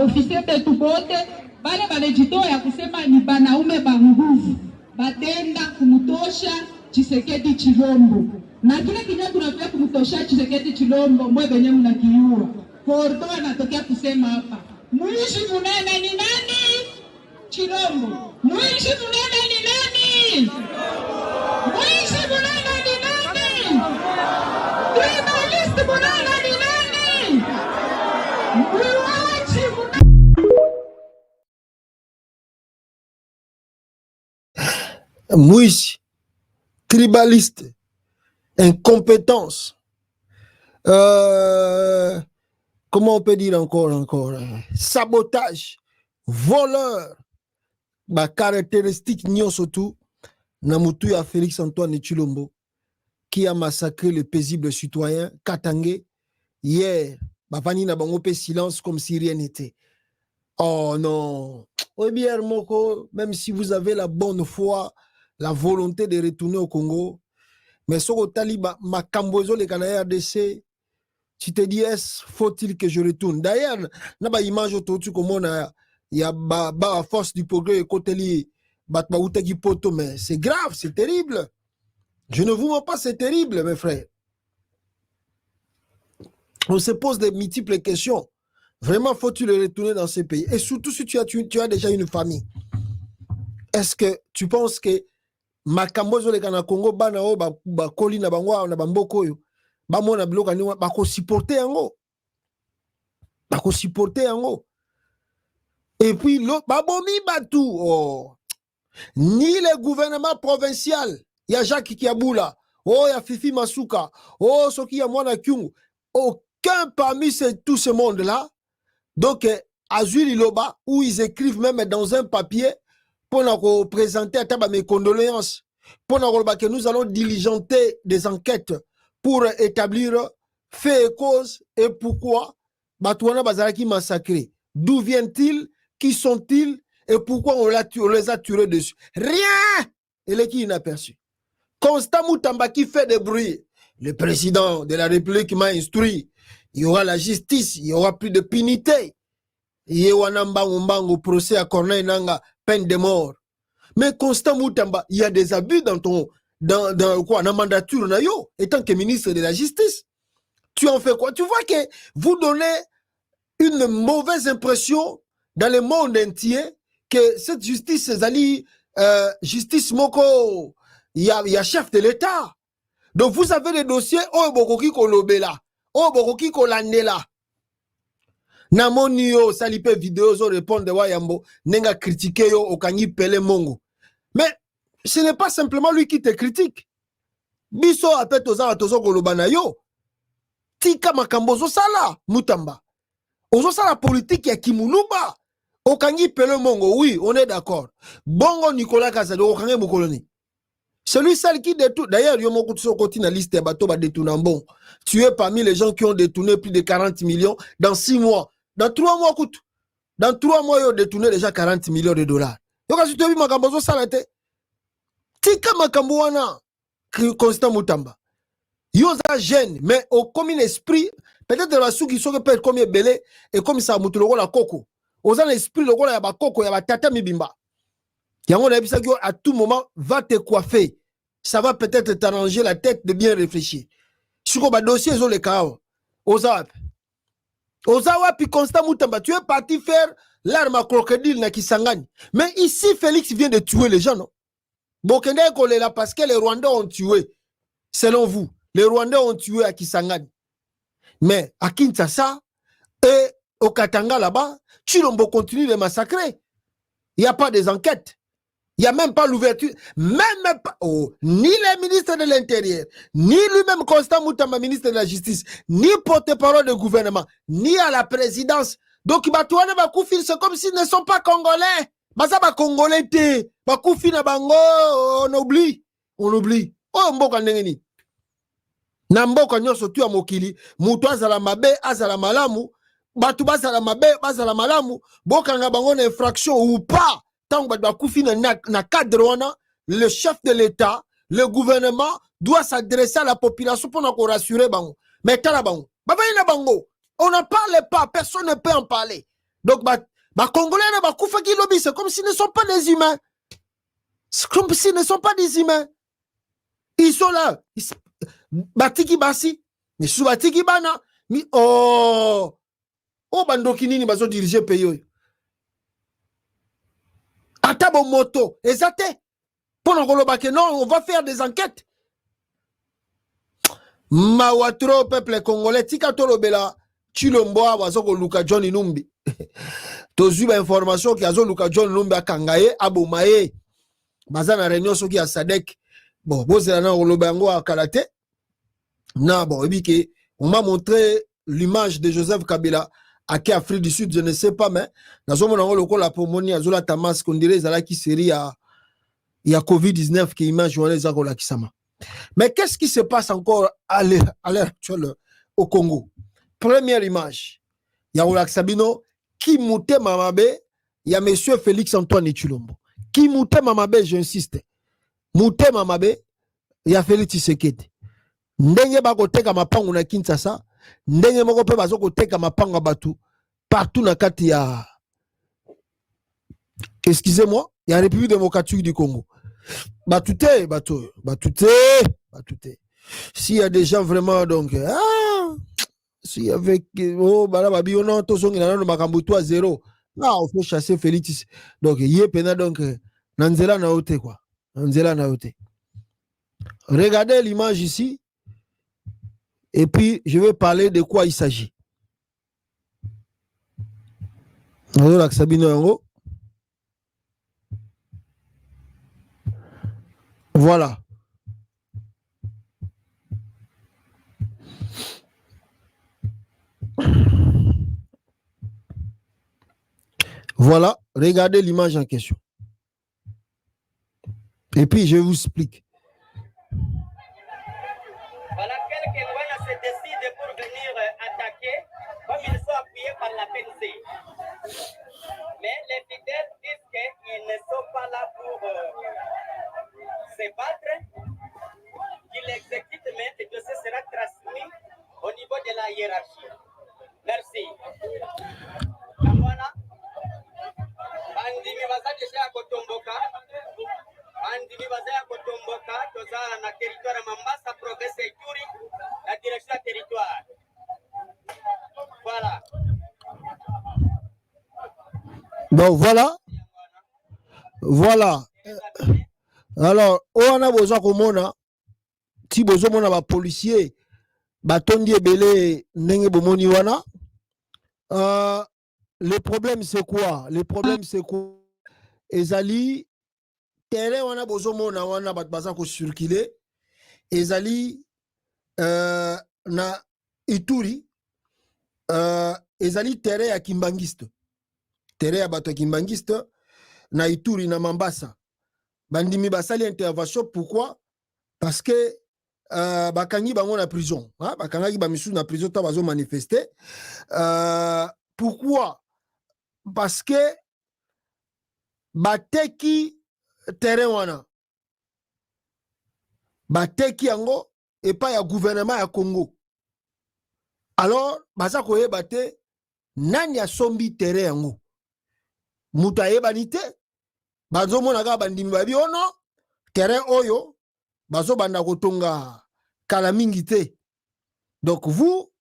officier betu bote bale balejitoa kusema ni banaume ba nguvu batenda kumutosha Tshisekedi Chilombo, na kile kinyatu tunataka kumutosha Tshisekedi Chilombo mwe benye mnakiua Kordo anatokea kusema hapa mwishi munene ni nani? Chilombo. Mwishi munene ni nani? Mwishi munene ni nani? Tribalist munene ni nani? Mwiwachi munene. Mwishi, tribaliste, incompétence. Comment on peut dire encore sabotage, voleur. Ba caractéristique nyon surtout Namutu à Félix Antoine Tshilombo qui a massacré le paisible citoyen Katangé hier. Bapani na bango pe silence comme si rien n'était. Oh non. Oui bien Moko, même si vous avez la bonne foi, la volonté de retourner au Congo, mais sur le Taliban, ma cambozo le Canada RDC, tu te dis faut-il que je retourne? D'ailleurs, na ba image autour comme on a il y a à force du progrès côté li poto, mais c'est grave, c'est terrible. Je ne vous mens pas, c'est terrible, mes frères. On se pose des multiples questions. Vraiment, faut-il retourner dans ces pays? Et surtout si tu as déjà une famille. Est-ce que tu penses que Makambozo le Kana Congo banao ba koli na bangwa na bamboko yo ba mona bloka ni ba ko supporter yango? Ba ko supporter yango? Et puis, l'autre, babomi batou, oh. Ni le gouvernement provincial, il y a Jacques Kiaboula, oh, il y a Fifi Masuka, oh, Soki Yamwana Kyung, aucun parmi tout ce monde-là, donc, Azul Iloba, où ils écrivent même dans un papier, pour nous présenter à mes condoléances, pour nous que nous allons diligenter des enquêtes pour établir fait et cause et pourquoi, Batouana Bazaraki massacré. D'où viennent-ils? Qui sont-ils et pourquoi on les a tués dessus? Rien! Et les qui inaperçu. Constant Moutamba qui fait des bruits. Le président de la République m'a instruit. Il y aura la justice, il y aura plus de punité. Il y aura un procès à Corneille Nanga, peine de mort. Mais Constant Moutamba, il y a des abus dans la mandature, étant que ministre de la Justice. Tu en fais quoi? Tu vois que vous donnez une mauvaise impression dans le monde entier que cette justice, justice Moko, il y a chef de l'État. Donc vous avez des dossiers, oh bokoki kolobela, oh bokoki kolandela. Namoni yo salipe vidéo zo répondre de Wayambo, nenga critiquer yo okangi pele mongo. Mais ce n'est pas simplement lui qui te critique. Biso apet tozo kolobana yo. Tika makambozo sala Mutamba. Ozo sala politique ya Kimuluba. Okangi pele mongo, oui, on est d'accord. Bongo Nicolas Kazado, okangi Mukoloni. Celui seul qui détourne, d'ailleurs, il y a mon côté dans la liste des bateaux détournant. Tu es parmi les gens qui ont détourné plus de 40 millions dans 6 mois. Dans 3 mois, écoute. Dans 3 mois, ils ont détourné déjà 40 millions de dollars. Donc, si tu as vu Makambozo Salate, Tika Makambouana, Constant Moutamba. Ils ont gêne, mais au commun esprit, peut-être la sou qui sont peut-être comme belé et comme ça, Moutoulo la coco. Aux l'esprit, le rôle, il y a coco, il y a tata mibimba. À tout moment, va te coiffer. Ça va peut-être t'arranger la tête de bien réfléchir. Sur le dossier, ils ont les chaos. Ozawap, puis Constant Moutamba, tu es parti faire l'arme à crocodile na Kisangani. Mais ici, Félix vient de tuer les gens, non? Bokende est là parce que les Rwandais ont tué. Selon vous, les Rwandais ont tué à Kisangani. Mais à Kinshasa et au Katanga là-bas, Tshilombo continue de massacrer. Il n'y a pas des enquêtes. Il n'y a même pas l'ouverture. Même pas, ni les ministres de l'Intérieur, ni lui-même Constant Moutamba, ministre de la Justice, ni porte-parole du gouvernement, ni à la présidence. Donc, c'est comme s'ils ne sont pas Congolais. Bazaba Congolais, on oublie. On oublie. Oh, mboka ndengeni. Na mboka nyoso tu amokili, mutu azala mabe, azala malamu, batu bazala mabe, bazala malamu, boka nga bango na infraction ou pas, tant que bakufi na cadre wana, le chef de l'État, le gouvernement doit s'adresser à la population pour nous rassurer bango. Mais tala bango, baba ina bango, on n'en parle pas, personne ne peut en parler. Donc, Congolais, c'est comme s'ils ne sont pas des humains. C'est comme s'ils ne sont pas des humains. Ils sont là. Batiki basi. Mais sous batiki bana. Oh, bandoki nini bazo diriger pays. Atabo moto. Ezate. Pour non, on va faire des enquêtes. Mawatro peuple congolais. Tika tolobela. Chilomboa wazoko Luka John Inumbi. Tozu ba information ki azo Luka John Inumbi akangaye abomaye. Bazana réunion soki ya Sadek. Bon, bozela na olobango akalate. Non, bon, on m'a montré l'image de Joseph Kabila à Afrique du Sud, je ne sais pas, mais dans ce moment où la pomonie à Zola Tamas, qu'on dirait qui série il y a Covid-19 qui image les Agola Kisama. Mais qu'est-ce qui se passe encore à l'heure actuelle au Congo? Première image, il y a Olak Sabino qui moutait Mamabe, il y a monsieur Félix Antoine Tshilombo. Qui moutait Mamabe, j'insiste. Moutait Mamabe, il y a Félix Tshisekedi. Ndenge bakoteka mapango na Kinshasa, ndenge moko pe bazokoteka mapango batu partout na kati ya, excusez-moi, il y a République démocratique du Congo. Batute. S'il y a des gens vraiment donc s'il y avait babi on to songi na no makambo to à zéro. Là on faut chasser Félix. Donc yé pena donc nanzela na ote quoi. Nanzela na ote. Regardez l'image ici. Et puis, je vais parler de quoi il s'agit. Voilà. Voilà, regardez l'image en question. Et puis, je vous explique. Voilà, quelques Rwandais se décident pour venir attaquer, comme ils sont appuyés par la PNC. Mais les fidèles disent qu'ils ne sont pas là pour se battre, qu'ils exécutent, mais le dossier sera transmis au niveau de la hiérarchie. Merci. Kamwana, bandimi bazadesha kotomboka. Andimi bazaya kotomboka toza na territoire ya Mambasa, province ya Ituri, la direction ya territoire. Voilà. Donc voilà. Voilà. Alors, on a besoin komona ti bozo mona ba policier batondi ebele ndenge bomoni wana. Le problème c'est quoi? Le problème c'est quoi? Ezali terrain wana bozo mona wana bat baza ko circuler. Ezali na Ituri ezali terrain ya Kimbangiste. Terrain ya bato Kimbangiste na Ituri na Mambasa. Bandimi basali intervention, pourquoi? Parce que bakangi bango na prison, hein? Bakangaki ba misu na prison ta bazo manifester. Pourquoi? Parce que bateki terrain wana. Bateki yango et pas ya gouvernement ya Congo. Alors baza koyeba te nani asombi terrain yango. Muta yebani te. Bazo mona ka bandimi babi ono terrain oyo bazo banda kotonga kala mingi te. Donc vous,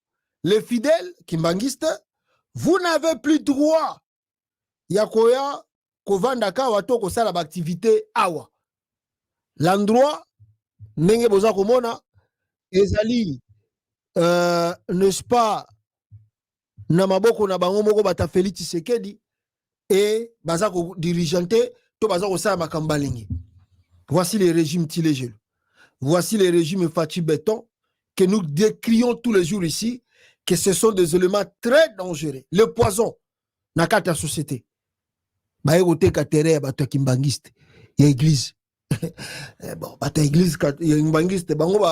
les fidèles kimbangistes, vous n'avez plus droit yakoya kovanda ka wato ko sala activité awa. L'endroit ndenge boza komona ezali n'est-ce pas na maboko na bango moko bata Félix Tshisekedi et baza ko dirigeante to baza ko sala makambalingi. Voici les régimes Tilégel. Voici les régimes Fachi Béton que nous décrions tous les jours ici, que ce sont des éléments très dangereux. Le poison na kata société. Baye kote katere bato kimbangiste ya église. Bon, bato église kimbangiste bango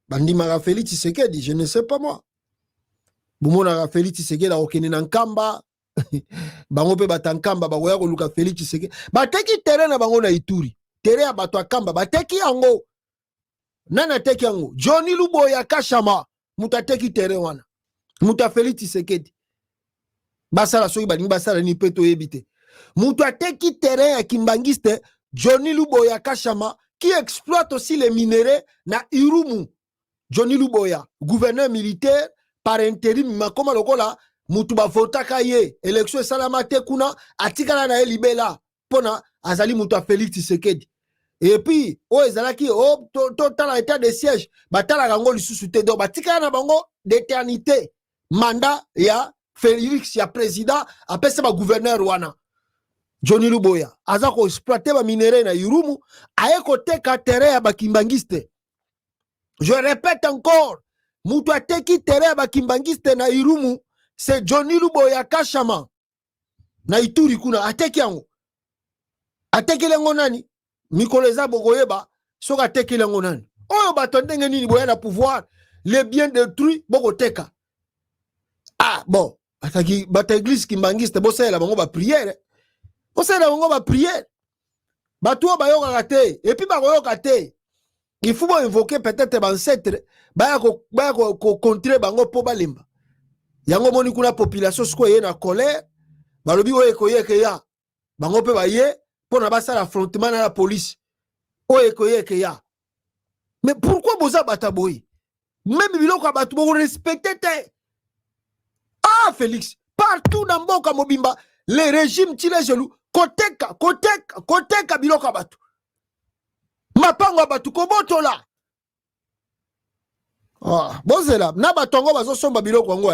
bandima Félix Tshisekedi, je ne sais pas moi. Bumona Félix Tshisekedi la okene na nkamba. Bango pe batankamba bagoya ko luka Félix Tshisekedi. Bateki terrain na bango na Ituri. Terrain ya bato akamba bateki yango. Nana teki yango. Johnny Luboya Kashama mutateki terrain wana. Muta Félix Tshisekedi. basala soki balingi basala ni pe toyebi te. Mutu ateki terrain ya Kimbangiste Johnny Luboya Kashama qui exploite aussi les minéraux na Irumu. Johnny Luboya, gouverneur militaire par intérim, makoma lokola mutu ba votaka ye élection salama te kuna atikala na libela pona azali mutu a Félix Tshisekedi. Et puis o ezalaki o total état de siège batala kango lisusu te do batikala na bango d'éternité mandat ya Félix ya président apesa ba gouverneur wana Johnny Luboya aza ko exploiter ba minéraux na Irumu aye ko teka terrain ya Bakimbangiste. Je répète encore, mutu ateki terrain ya Bakimbangiste na Irumu c'est Johnny Luboya Kashama na Ituri kuna ateki yango. Ateki lengo nani? Mikoleza bogoyeba soka ateki lengo nani? Oyo bato ndenge nini boya na pouvoir les biens détruits bokoteka. Ah bon, ataki bata église Kimbangiste bosela bango ba prière. Bosela bango ba prière. Bato bayoka te et puis bayoka te. Il faut invoquer peut-être ancêtre baya ko contrer bango po balimba. Yango moni kuna population sko ye na colère balobi oye koyeke ya bango pe baye pona basa l'affrontement na la police oye koyeke ya. Mais pourquoi boza bataboy? Même biloko batu bo respecter te. Ah Félix, partout dans mboka mobimba les régimes tile gelou koteka biloko batu. Mapango batu kobotola. Ah, bozela na batongo bazo somba biloko ngo.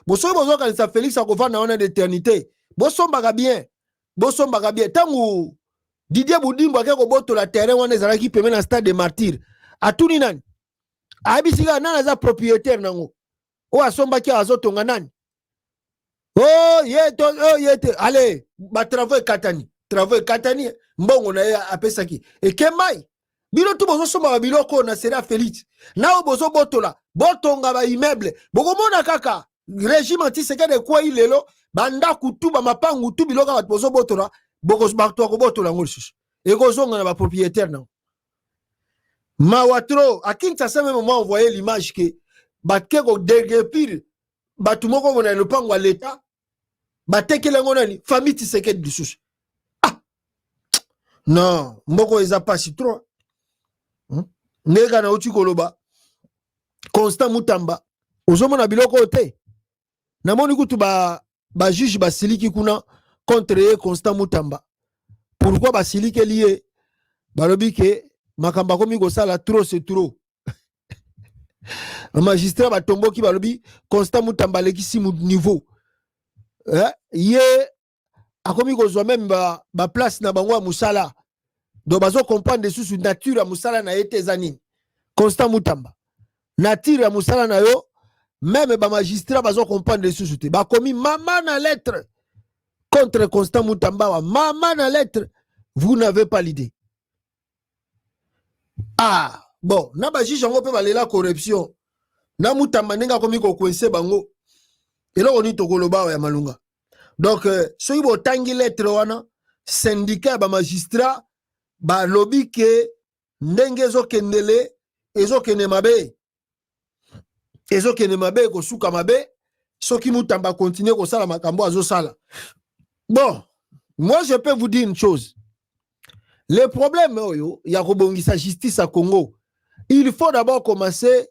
Boso bozo kanisa Félix akovana na d'éternité. Bosomba bien. Bosomba bien. Tangu Didier Boudimbo akeko botola terrain wana ezalaki peme na stade de martyr. Atuni nani? Abisiga nana za propriétaire nango. O asomba ki azotonga nani? Oh yete. Allez, ba travaux katani. Travaux katani mbongo na ya apesaki. E kemai bino tu bozo somba biloko na sera Félix. Na bozo botola, botonga ba immeuble. Bokomona kaka régime anti-Tshisekedi kwa ilelo banda kutuba mapangu tu biloko bat bozo botola, bokos bakto ko botola ngolisus. E kozonga na ba propriétaire na. Mawatro akinta sa même moi envoyer l'image que batke ko déguerpir batu moko mona le pango à l'état batekele ngonani famille Tshisekedi lisusu. Ah. Non, mboko eza pas si trop. Nega na uti koloba Constant Mutamba ozomona biloko te namoni kutu ba juge basiliki kuna contre Constant Mutamba. Pourquoi basiliki lié balobi ke makamba komi ko sala trop c'est trop. Le magistrat batomboki balobi Constant Mutamba lekisi niveau ye akomi ko zo même ba place na bango musala. Donc bazo comprendre sous nature ya musala na ete zanini. Constant Mutamba nature ya musala na yo même ba magistrat bazo comprendre sous te ba komi maman na lettre contre Constant Mutamba maman na lettre. Vous n'avez pas l'idée. Ah bon na ba juge ngo pe balela corruption na Mutamba nenga komi ko coincer bango eloko ni tokoloba ya malunga. Donc soki bo tangi lettre wana syndicat ba magistrat ba lobby ke ndenge ezokendele ezokende mabe ko suka mabe soki Mutamba continue ko sala makambo azosala. Bon, moi je peux vous dire une chose. Le problème il y a rebongisa justice à Congo. Il faut d'abord commencer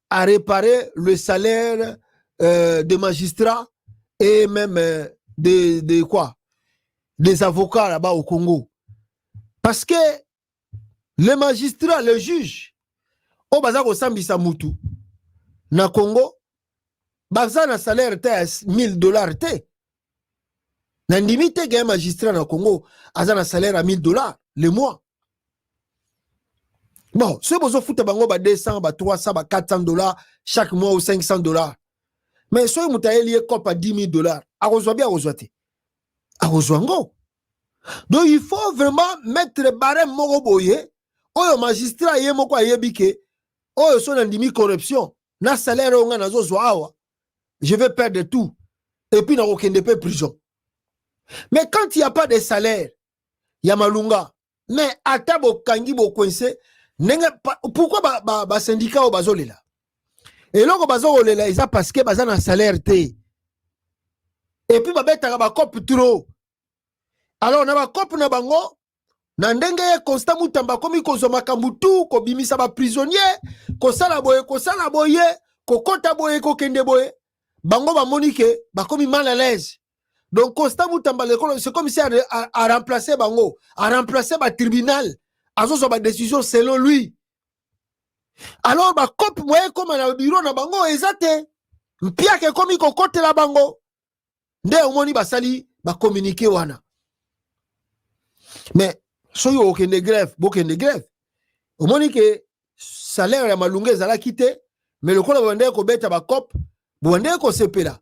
à réparer le salaire des magistrats et même des avocats là-bas au Congo. Parce que les magistrats, les juges, au bazar au Sambisa Moutou, na Congo, bazar na salaire te $1000 te. Na ndimite que un magistrat na Congo, azar na salaire à $1000 le mois. Bon, ce bozo foute bango ba 200, ba 300, ba $400 chaque mois ou $500. Mais soit moutaye lié cop à $10,000. Arozwa bien arozwate. Arozwango. Donc il faut vraiment mettre barème moko boye. Oyo magistrat ye moko ayebike. Oyo son ndimi corruption. Na salaire onga nazo zwa awa. Je vais perdre tout. Et puis na okende pe prison. Mais quand il n'y a pas de salaire, il y a malunga. Mais atabo kangi bo coincé. Pourquoi ba syndicat au bazolela? Et là, bazolela, ils ont parce que bazan un salaire té. et puis babetaka ba cop trop. Alors na ba cop na bango na ndenge Constant Mutamba komi kozoma kambutu ko bimisa ba prisonnier ko sala boye ko kota boye ko kende boye bango ba monike ba komi mal à l'aise. Donc Constant Mutamba c'est comme si a remplacé bango, a remplacé ba tribunal, azo ba décision selon lui. Alors ba cop moye comme na bureau na bango ezate mpia ke komi ko kotela bango nde omoni basali ba communiquer wana. Mais soyo okende grève, bokende grève. Omoni ke salaire ya malunga ezala kite, mais le kola bande ko beta ba cop, bande ko sepela.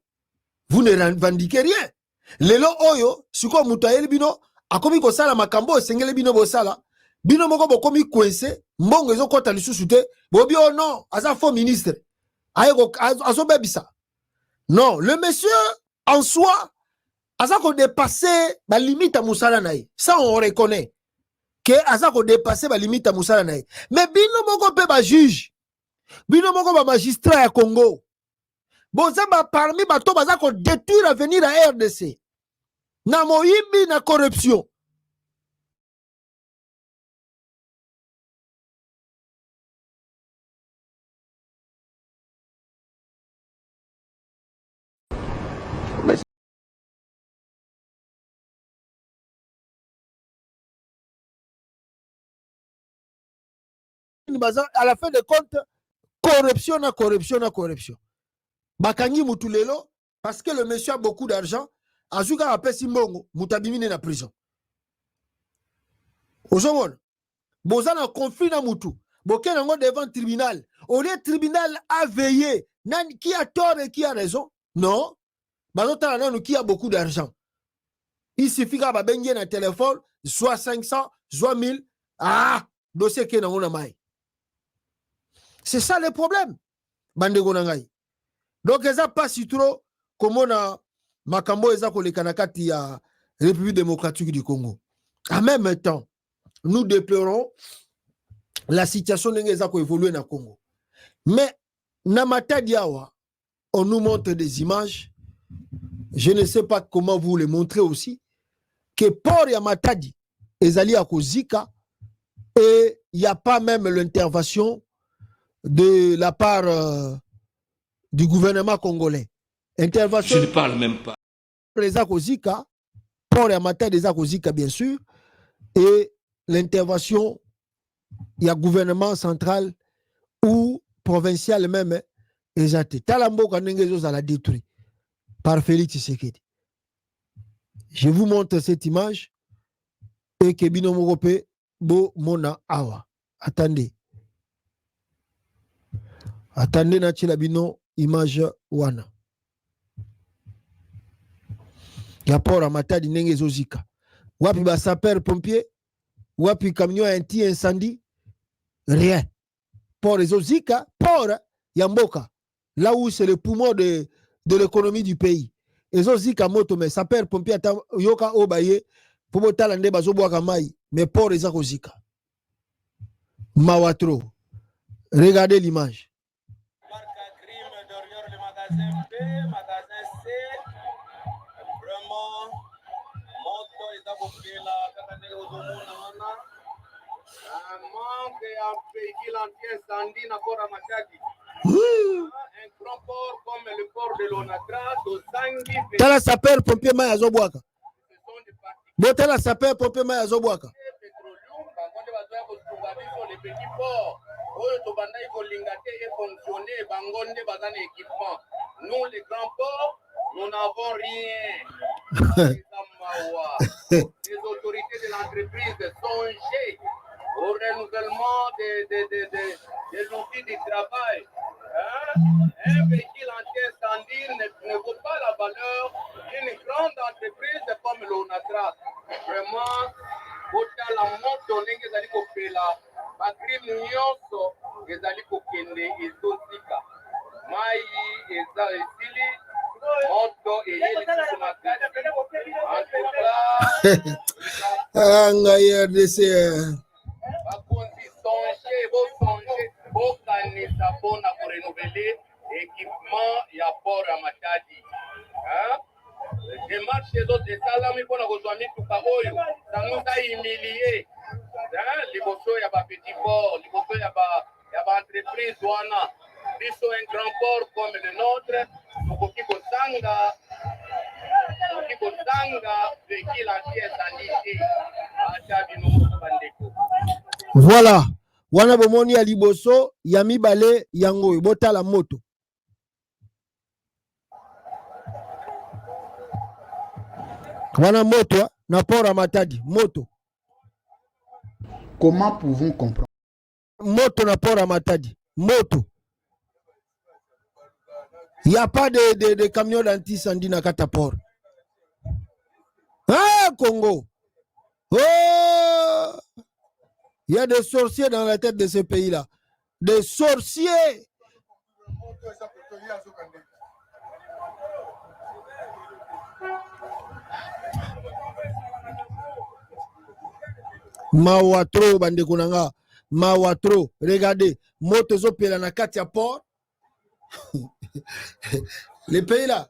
Vous ne revendiquez rien. Lelo oyo siko mutayeli bino akomi ko sala makambo esengele bino bosala. Bino moko bokomi coincé, mbongo ezo kota lisusu te, bobi oh non, aza faux ministre. Ayeko azo bebisa. Non, le monsieur en soi aza ko dépasser ba limite à musala naï. Ça on reconnaît que aza ko dépasser ba limite à musala naï. Mais bino moko pe ba juge, bino moko ba magistrat ya Congo. Bozamba parmi bato baza ko détruire l'avenir à RDC. Na moyibi na corruption. À la fin de compte, corruption. Bakangi mutulelo, parce que le monsieur a beaucoup d'argent, azuka appelle Simbongo, mutabimine na prison. Ozomon, bozana conflit na mutu, boken nango devant tribunal. Au lieu tribunal a veillé, qui a tort et qui a raison? Non. Bazotana qui a beaucoup d'argent. Il suffit qu'à babenye na téléphone, soit 500, soit 1000, dossier qui est dans la maille. C'est ça le problème. Bandego nangai. Donc, ça passe trop comme on a Makambo eza kolekana kati ya République démocratique du Congo. En même temps, nous déplorons la situation de eza ko évoluer na Congo. Mais na Matadi awa, on nous montre des images. Je ne sais pas comment vous les montrer aussi que port ya Matadi ezali ya kozika et il n'y a pas même l'intervention de la part du gouvernement congolais. Intervention. Je ne parle même pas. Les Akozika, pour les matins des Akozika, bien sûr, et l'intervention, il y a gouvernement central ou provincial même, exact. Talambo Kanengezo a la détruit par Félix Tshisekedi. Je vous montre cette image et que Bino Morope Bo Mona Awa. Attendez. Attendez, Nachila Bino, image Wana. Ya port à Matadi Nenge Zozika. Wapi ba sapeur pompier, wapi camion anti-incendie, rien. Port Zozika, port Yamboka. Là où c'est le poumon de l'économie du pays. Et Zozika moto, mais sapeur pompier, yoka obaye, pour talande bazoboaka mai, mais port Zozika. Mawatro. Regardez l'image. Derrière le magasin B, magasin C, vraiment, moto eza kopela kaka ndenge ozomona wana, manque ya véhicule anti-incendie na port ya Matadi. Un grand port comme le port de l'Onatra, Dosangi. Tala sapeur pompier mai azobwaka. Bo tala sapeur pompier mai azobwaka. Pétrolium, bangonde bazoya kosunga biso les petits ports. Oyo tobandaki kolinga te et fonctionner, bangonde baza na équipement. Nous les grands ports, nous n'avons rien. Les autorités de l'entreprise songent au renouvellement des outils du travail. Un véhicule anti-incendie ne vaut pas la valeur d'une grande entreprise comme l'ONATRA. Vraiment, la moto ndenge ezali kopela bacrime nyonso ezali kokende ezozika mai eza esili moto eyeli lisusu makasi ngai RDC bakonzi songe bosonge bokanisa mpona korenouveler équipement ya port ya Matadi. les autres esalami mpona kozwa mituka oyo tango eza humilie liboso ya bapetit port, liboso ya baentreprise wana biso un grand port comme le nôtre tokoki kozanga vekile anti ezali te ata bino moko bandeko. Voilà, wana bomoni ya liboso ya mibale yango botala moto. Wana moto na port à Matadi, moto. Comment pouvons comprendre? Moto na port à Matadi, moto. Il n'y a pas de camions d'anti-incendie na Kataport. Ah, Congo. Oh, il y a des sorciers dans la tête de ce pays-là. Des sorciers. Mawatro bande kunanga, mawatro, regardez, moto zopela na katia port. Les pays là,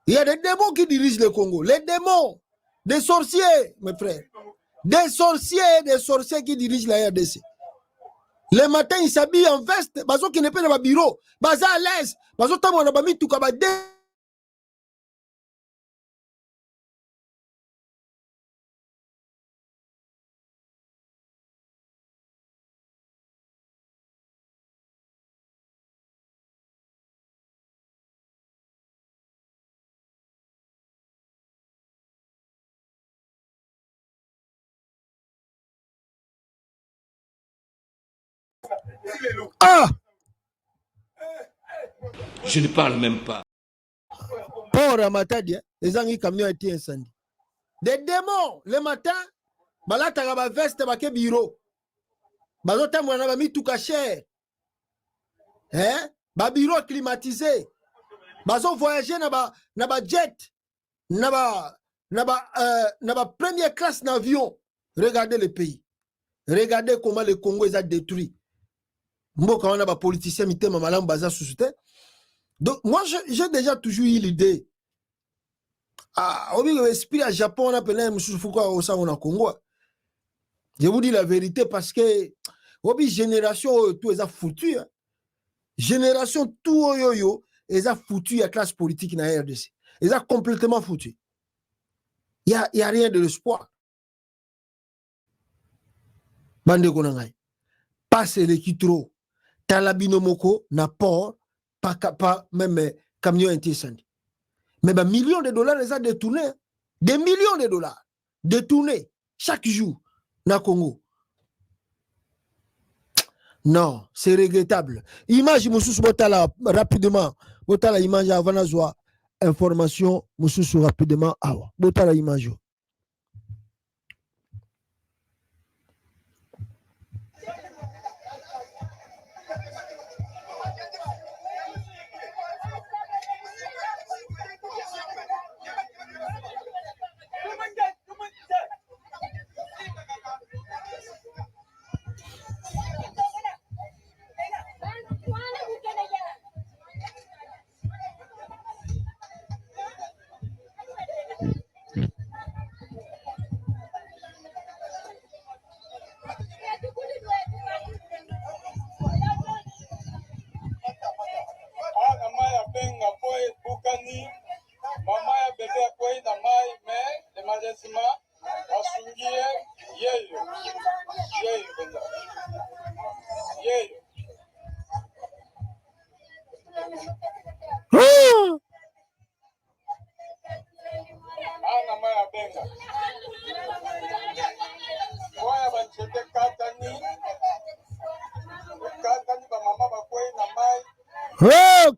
il y a des démons qui dirigent le Congo, les démons, des sorciers, mes frères, des sorciers qui dirigent la RDC. Le matin, ils s'habillent en veste, bazo qui n'est pas dans le bureau, baza à l'aise, bazo tamo na bami tout kaba de. Ah! Je ne parle même pas. Port à Matadi, les anguilles camions étaient incendiés. Des démons, le matin, balata ba veste ba ke bureau. Bazota mwana ba mi tout caché. Hein? Ba bureau climatisé. Bazo voyager na ba jet. Na ba première classe d'avion. Regardez le pays. Regardez comment le Congo est détruit. Mboka wana ba politicien mitema malamu baza susute. Donc moi j'ai déjà toujours eu l'idée. Ah, obi esprit à Japon on appelle monsieur Foucault au sa on a Congo. Je vous dis la vérité parce que obi génération tout est foutu. Hein. Génération tout yo est foutu à classe politique na RDC. Ils sont complètement foutu. Il y a rien de l'espoir. Bande konangai. Passe les kitro. Talabino moko na port pas même camion anti-incendie. Mais ben millions de dollars les a détournés. Des millions de dollars détournés chaque jour na Congo. Non, c'est regrettable. Image Moussous Botala rapidement. Botala image avant d'avoir information Moussous rapidement. Botala image.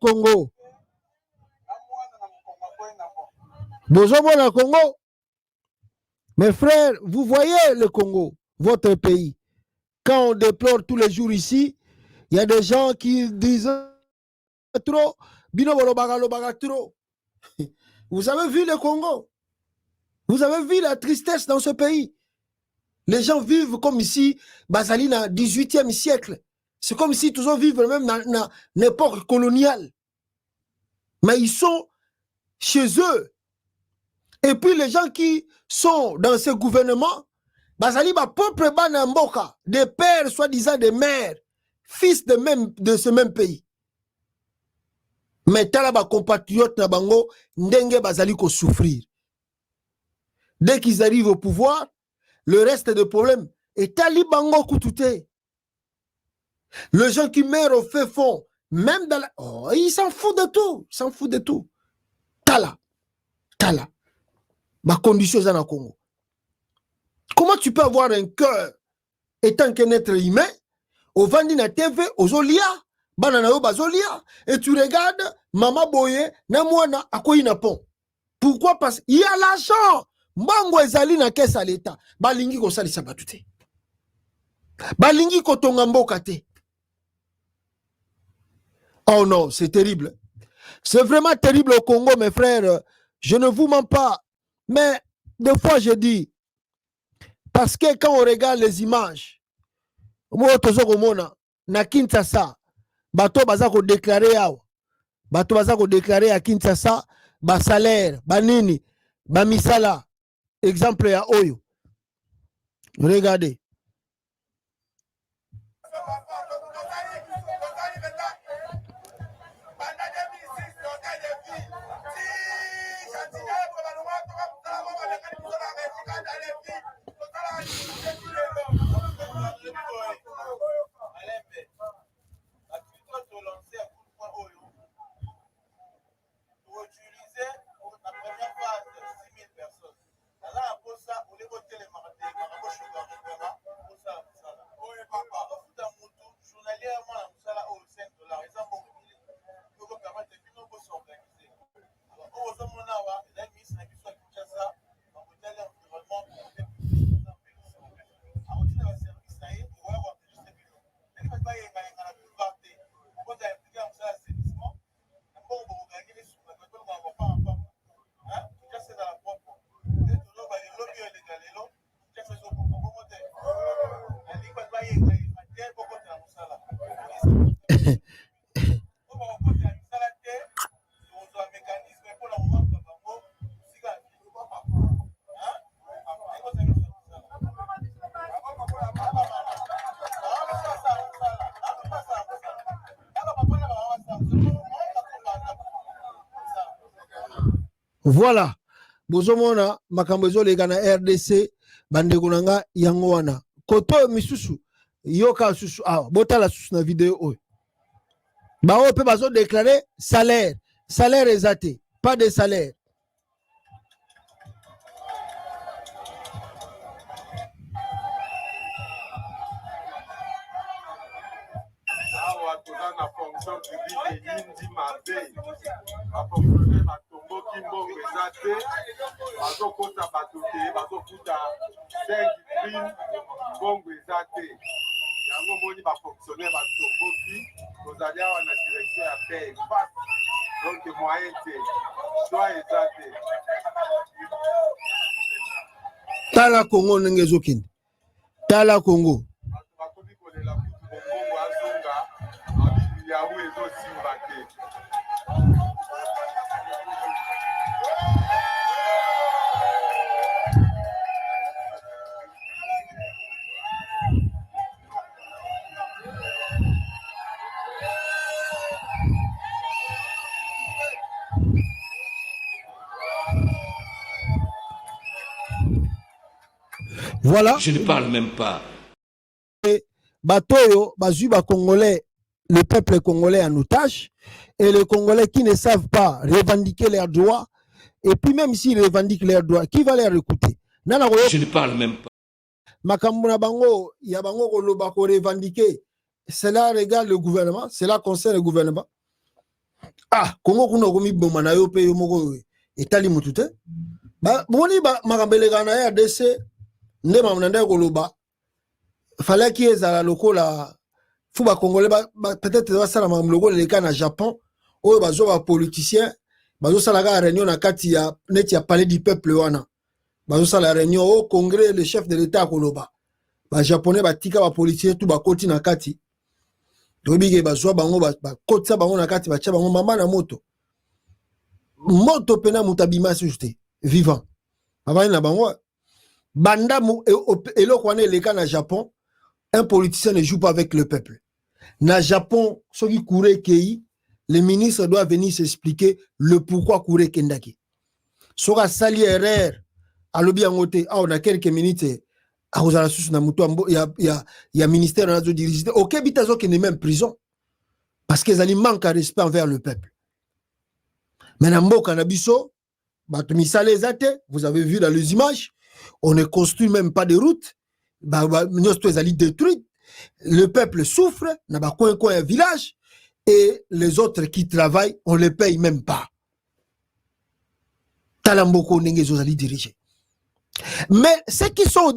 Congo. Bozobona Congo. Mes frères, vous voyez le Congo, votre pays. Quand on déplore tous les jours ici, il y a des gens qui disent trop. Trop. Vous avez vu le Congo? Vous avez vu la tristesse dans ce pays? Les gens vivent comme ici, Bazali, dans le 18e siècle. C'est comme si tous vivent même dans l'époque coloniale. Mais ils sont chez eux. Et puis les gens qui sont dans ce gouvernement, bazali ba peuple banamboka, des pères soi-disant des mères, fils de ce même pays. Mais tala ba compatriotes na bango ndenge bazali ko souffrir. Dès qu'ils arrivent au pouvoir, le reste des problèmes est tali bango kutute. Les gens qui meurent au fait fond, même dans la... Oh, ils s'en foutent de tout, ils s'en foutent de tout. Tala. Ma condition dans le Congo. Comment tu peux avoir un cœur étant qu'un être humain, au Vandina TV, aux Olia, Bananayo Bazolia, et tu regardes Mama Boye, Namwana, Akoina Pont. Pourquoi? Parce qu'il y a l'argent. Mbango ezali na kesa l'État. Balingi ko salisa batute. Balingi ko tongamboka te. Oh non, c'est terrible. C'est vraiment terrible au Congo, mes frères. Je ne vous mens pas. Mais des fois, je dis, parce que quand on regarde les images, na Kinshasa, bato bazako déclarer yawa. Bato bazako déclarer à Kinshasa, ba salaire, ba nini, ba misala. Exemple ya Oyo. Regardez. Voilà. Bozomona makambezo lega na RDC bandeko nanga yango wana. Koto misusu yoka susu botala susu na vidéo oyo. Ba o pe bazo déclarer salaire exacté, pas de salaire. Tala Congo nengezokini. Tala Congo. Voilà. Je ne parle même pas. Batoyo, Bazuba Congolais, le peuple congolais en otage, et les Congolais qui ne savent pas revendiquer leurs droits, et puis même s'ils revendiquent leurs droits, qui va les écouter? Je ne parle même pas. Makamuna Bango, Yabango Koloba ko revendiquer, cela regarde le gouvernement, cela concerne le gouvernement. Congo Kuno Komi Bomanayo Pe Yomoko Etali Mutute. Boni Makambelega na RDC. Ndema mnanda koloba fallait qu'il y ait à lokola fuba congolais peut-être va sala mamloko le cas na Japon oyo bazo ba politicien bazo sala ga réunion na kati ya net ya palais du peuple wana bazo sala réunion au congrès le chef de l'état koloba ba japonais ba tika ba politicien tout ba koti na kati dobige bazo bango ba kotsa bango na kati ba tia bango mama na moto moto pena mutabima juste vivant avant na bango banda mu eloko wana eleka na Japon. Un politicien ne joue pas avec le peuple. Na Japon, ceux qui couraient Kei, le ministre doit venir s'expliquer le pourquoi courir Kendaki. Sora sali erreur, à l'obi angote, on a quelques minutes, à Rosala Sous Namuto, il y a ministère dans dirigé. Ok, bitazo qui n'est même prison. Parce qu'ils ont manque de respect envers le peuple. Mais dans le Canabiso, vous avez vu dans les images, on ne construit même pas de route. Détruit. Le peuple souffre, n'a pas un village, et les autres qui travaillent, on ne les paye même pas. Talamboko Nengezozali dirigé. Mais ceux qui sont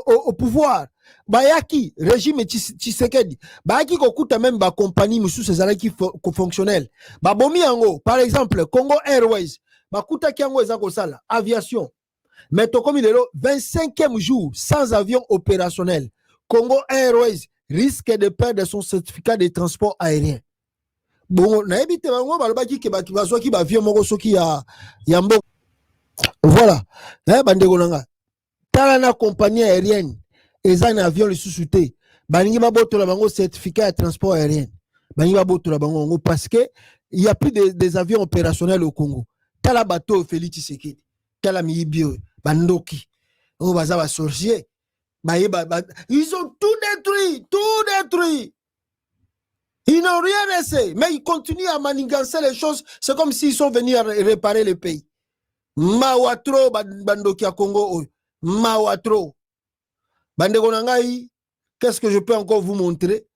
au pouvoir, Bayaki, régime Tshisekedi, Bayaki kokuta même ba compagnie musu ces qui fonctionnel. Babomi ango, par exemple, Congo Airways, bakuta kiango ezako sala, aviation. Mais comme il est là, 25e jour sans avion opérationnel, Congo Airways risque de perdre son certificat de transport aérien. Bon, na ebite bango balobaki ke bakibazo ki ba avion moko soki ya mbo. Voilà. Bandeko nanga. Tala na compagnie aérienne, eza na avion le sous-souté. Baningi ba botola bango certificat de transport aérien. Baningi ba botola bango parce que il y a plus des avions opérationnels au Congo. Tala bateau Félix Tshisekedi. Tala miyibio. Bandoki, oh baza sorcier, ils ont tout détruit. Ils n'ont rien laissé, mais ils continuent à manigancer les choses. C'est comme s'ils sont venus à réparer le pays. Mawatro bandoki à Congo, Mawatro. Bandeko nangai, qu'est-ce que je peux encore vous montrer?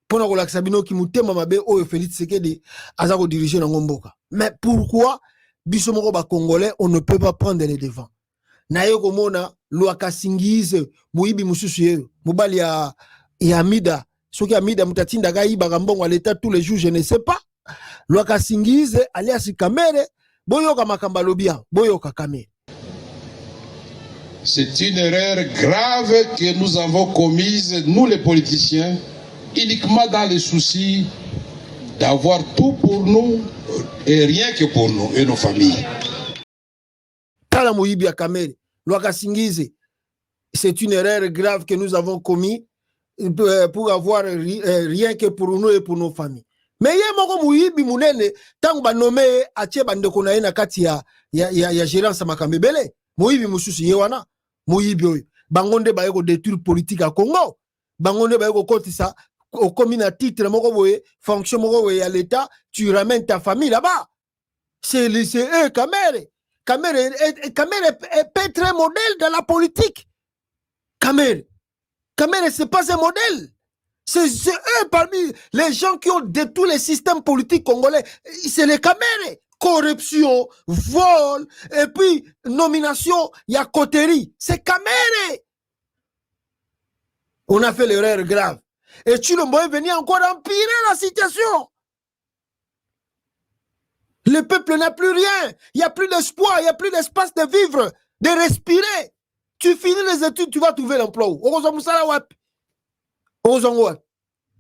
Pour que l'axabino qui moutema mabe oh Félix Tshisekedi azako diriger na ngomboka. Mais pourquoi bisomoko ba Congolais on ne peut pas prendre les devants? Naye komona luaka singize muibi mususu yeyo mubali ya Amida soki Amida mutatinda gaiba gambongo à l'état tous les jours je ne sais pas luaka singize alias Kamere boyoka makamba lobia boyoka Kamere. C'est une erreur grave que nous avons commise nous les politiciens uniquement dans le souci d'avoir tout pour nous et rien que pour nous et nos familles. Tala muibi ya Kamere, Luaka Singize, c'est une erreur grave que nous avons commis pour avoir rien que pour nous et pour nos familles. Mais il y a moko muibi munene tangu ba nommé atie bandeko na na kati ya gérance makambebele muibi mususu yewana muibi oyo bangonde ba yeko détruire politique à Congo bangonde ba yeko kotisa au commune à titre moko boye fonction moko boye à l'état tu ramènes ta famille là-bas c'est eux Kamere. Kamere est pas très modèle dans la politique. Kamere, c'est pas un modèle. C'est eux parmi les gens qui ont détruit les systèmes politiques congolais. C'est les Kamere. Corruption, vol, et puis nomination, il y a coterie. C'est Kamere. On a fait l'erreur grave. Et Tshilombo est venu encore empirer la situation. Le peuple n'a plus rien. Il n'y a plus d'espoir. Il n'y a plus d'espace de vivre, de respirer. Tu finis les études, tu vas trouver l'emploi. Oza musala wap. Oza ngwa.